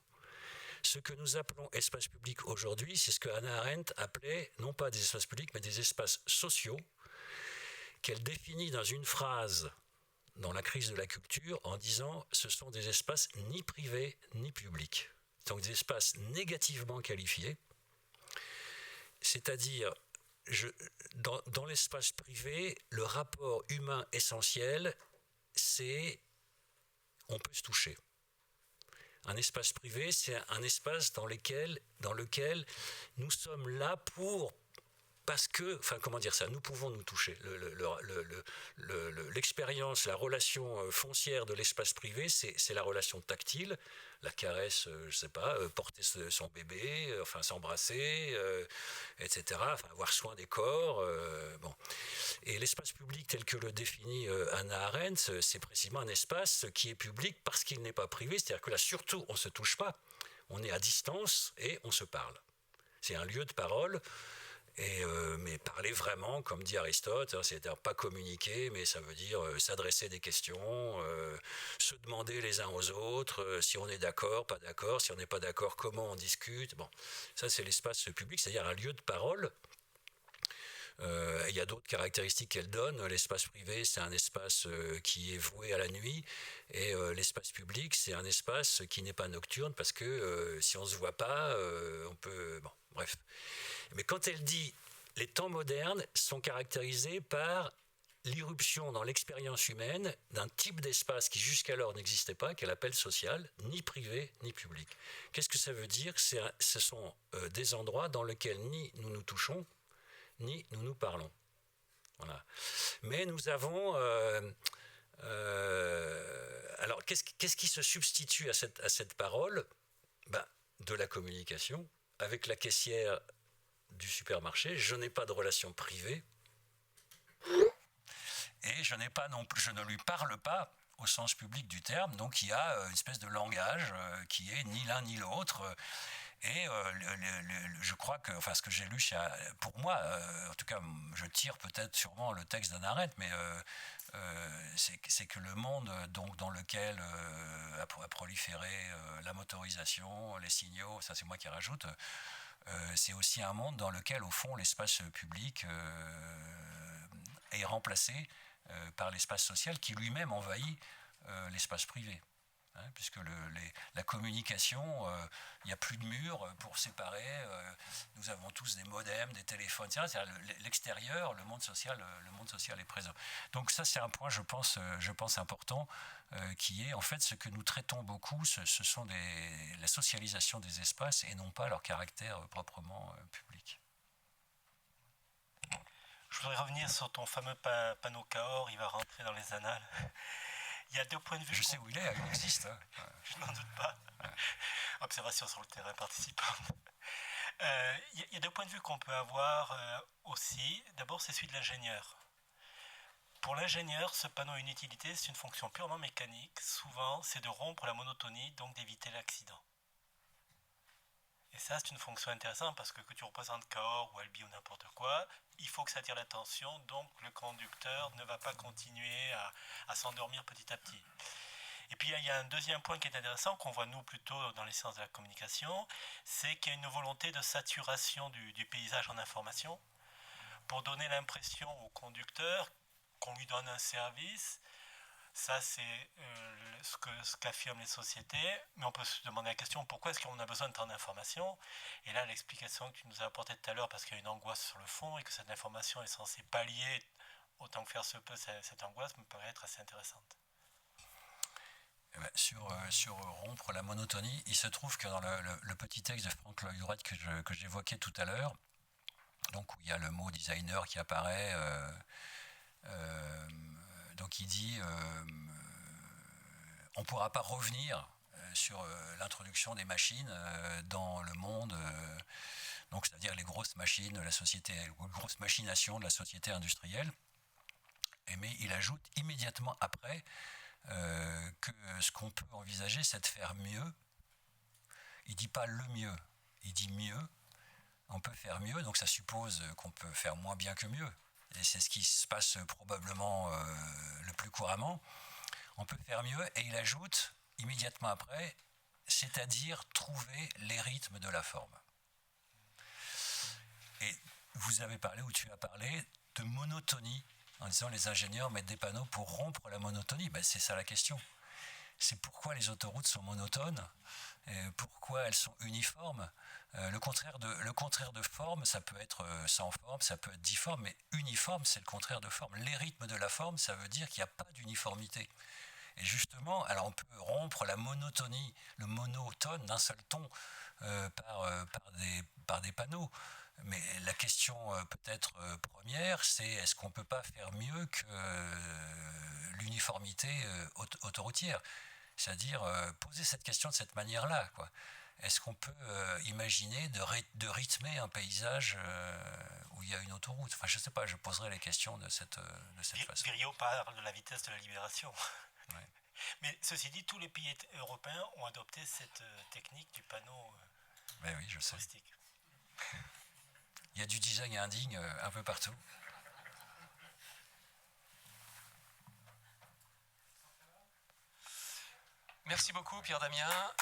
Ce que nous appelons espace public aujourd'hui, c'est ce que Hannah Arendt appelait, non pas des espaces publics, mais des espaces sociaux, qu'elle définit dans une phrase dans La crise de la culture en disant « ce sont des espaces ni privés ni publics ». Donc des espaces négativement qualifiés, c'est-à-dire dans l'espace privé, le rapport humain essentiel, c'est on peut se toucher. Un espace privé, c'est un espace dans lequel nous sommes là parce que, enfin comment dire ça, nous pouvons nous toucher. L'expérience, la relation foncière de l'espace privé, c'est la relation tactile, la caresse, je sais pas, porter son bébé, enfin s'embrasser, etc. Enfin avoir soin des corps. Bon. Et l'espace public tel que le définit Hannah Arendt, c'est précisément un espace qui est public parce qu'il n'est pas privé. C'est-à-dire que là, surtout, on ne se touche pas. On est à distance et on se parle. C'est un lieu de parole. Mais parler vraiment, comme dit Aristote, hein, c'est-à-dire pas communiquer, mais ça veut dire s'adresser des questions, se demander les uns aux autres si on est d'accord, pas d'accord, si on n'est pas d'accord, comment on discute. Bon, ça c'est l'espace public, c'est-à-dire un lieu de parole Il y a d'autres caractéristiques qu'elle donne. L'espace privé, c'est un espace qui est voué à la nuit, et l'espace public, c'est un espace qui n'est pas nocturne, parce que si on ne se voit pas, on peut... Bon, bref. Mais quand elle dit « les temps modernes sont caractérisés par l'irruption dans l'expérience humaine d'un type d'espace qui jusqu'alors n'existait pas, qu'elle appelle social, ni privé, ni public ». Qu'est-ce que ça veut dire ? Ce sont des endroits dans lesquels ni nous nous touchons, ni nous nous parlons. Voilà. Mais nous avons... alors, qu'est-ce qui se substitue à cette parole ? De la communication. Avec la caissière du supermarché, je n'ai pas de relation privée, et je ne lui parle pas au sens public du terme, donc il y a une espèce de langage qui est ni l'un ni l'autre. Et je crois que, ce que j'ai lu, pour moi, en tout cas, je tire peut-être sûrement le texte d'Hannah Arendt, mais c'est que le monde donc, dans lequel a proliféré la motorisation, les signaux, ça c'est moi qui rajoute, c'est aussi un monde dans lequel, au fond, l'espace public est remplacé par l'espace social qui lui-même envahit l'espace privé. Puisque la communication, il n'y a plus de murs pour séparer, nous avons tous des modems, des téléphones, etc. C'est-à-dire l'extérieur, le monde social est présent. Donc ça, c'est un point, je pense important, qui est en fait ce que nous traitons beaucoup, ce sont la socialisation des espaces et non pas leur caractère proprement public. Je voudrais revenir sur ton fameux panneau Cahors, il va rentrer dans les annales. Il y a 2 points de vue. Je sais où il est, il existe. Je n'en doute pas. Observation sur le terrain participante. Il y a 2 points de vue qu'on peut avoir aussi. D'abord, c'est celui de l'ingénieur. Pour l'ingénieur, ce panneau a une utilité, c'est une fonction purement mécanique. Souvent, c'est de rompre la monotonie, donc d'éviter l'accident. Et ça, c'est une fonction intéressante parce que tu représentes Cahors ou Albi ou n'importe quoi, il faut que ça attire l'attention, donc le conducteur ne va pas continuer à s'endormir petit à petit. Et puis il y a un deuxième point qui est intéressant, qu'on voit nous plutôt dans les sciences de la communication, c'est qu'il y a une volonté de saturation du paysage en information pour donner l'impression au conducteur qu'on lui donne un service. Ça, c'est ce qu'affirment les sociétés, mais on peut se demander la question, pourquoi est-ce qu'on a besoin de tant d'informations ? Et là, l'explication que tu nous as apportée tout à l'heure, parce qu'il y a une angoisse sur le fond et que cette information est censée pallier, autant que faire se peut, cette angoisse, me paraît être assez intéressante. Sur rompre la monotonie, il se trouve que dans le petit texte de Frank Lloyd Wright que j'évoquais tout à l'heure, donc où il y a le mot designer qui apparaît, donc il dit on ne pourra pas revenir sur l'introduction des machines dans le monde, donc c'est-à-dire les grosses machines de la société, les grosses machinations de la société industrielle. Mais il ajoute immédiatement après que ce qu'on peut envisager, c'est de faire mieux. Il ne dit pas le mieux, il dit mieux. On peut faire mieux, donc ça suppose qu'on peut faire moins bien que mieux. Et c'est ce qui se passe probablement le plus couramment. On peut faire mieux, et il ajoute immédiatement après, c'est-à-dire trouver les rythmes de la forme. Et vous avez parlé, ou tu as parlé, de monotonie, en disant les ingénieurs mettent des panneaux pour rompre la monotonie. Ben, c'est ça la question. C'est pourquoi les autoroutes sont monotones, pourquoi elles sont uniformes. Le contraire de forme, ça peut être sans forme, ça peut être difforme, mais uniforme, c'est le contraire de forme. Les rythmes de la forme, ça veut dire qu'il n'y a pas d'uniformité. Et justement, alors on peut rompre la monotonie, le monotone d'un seul ton par des panneaux. Mais la question peut-être première, c'est est-ce qu'on ne peut pas faire mieux que l'uniformité autoroutière ? C'est-à-dire poser cette question de cette manière-là, quoi. Est-ce qu'on peut imaginer de rythmer un paysage où il y a une autoroute ? Enfin, je ne sais pas, je poserai les questions de cette façon. Viriot parle de la vitesse de la libération. Ouais. Mais ceci dit, tous les pays européens ont adopté cette technique du panneau Mais oui, je sais. touristique. Il y a du design indigne un peu partout. Merci beaucoup Pierre Damien.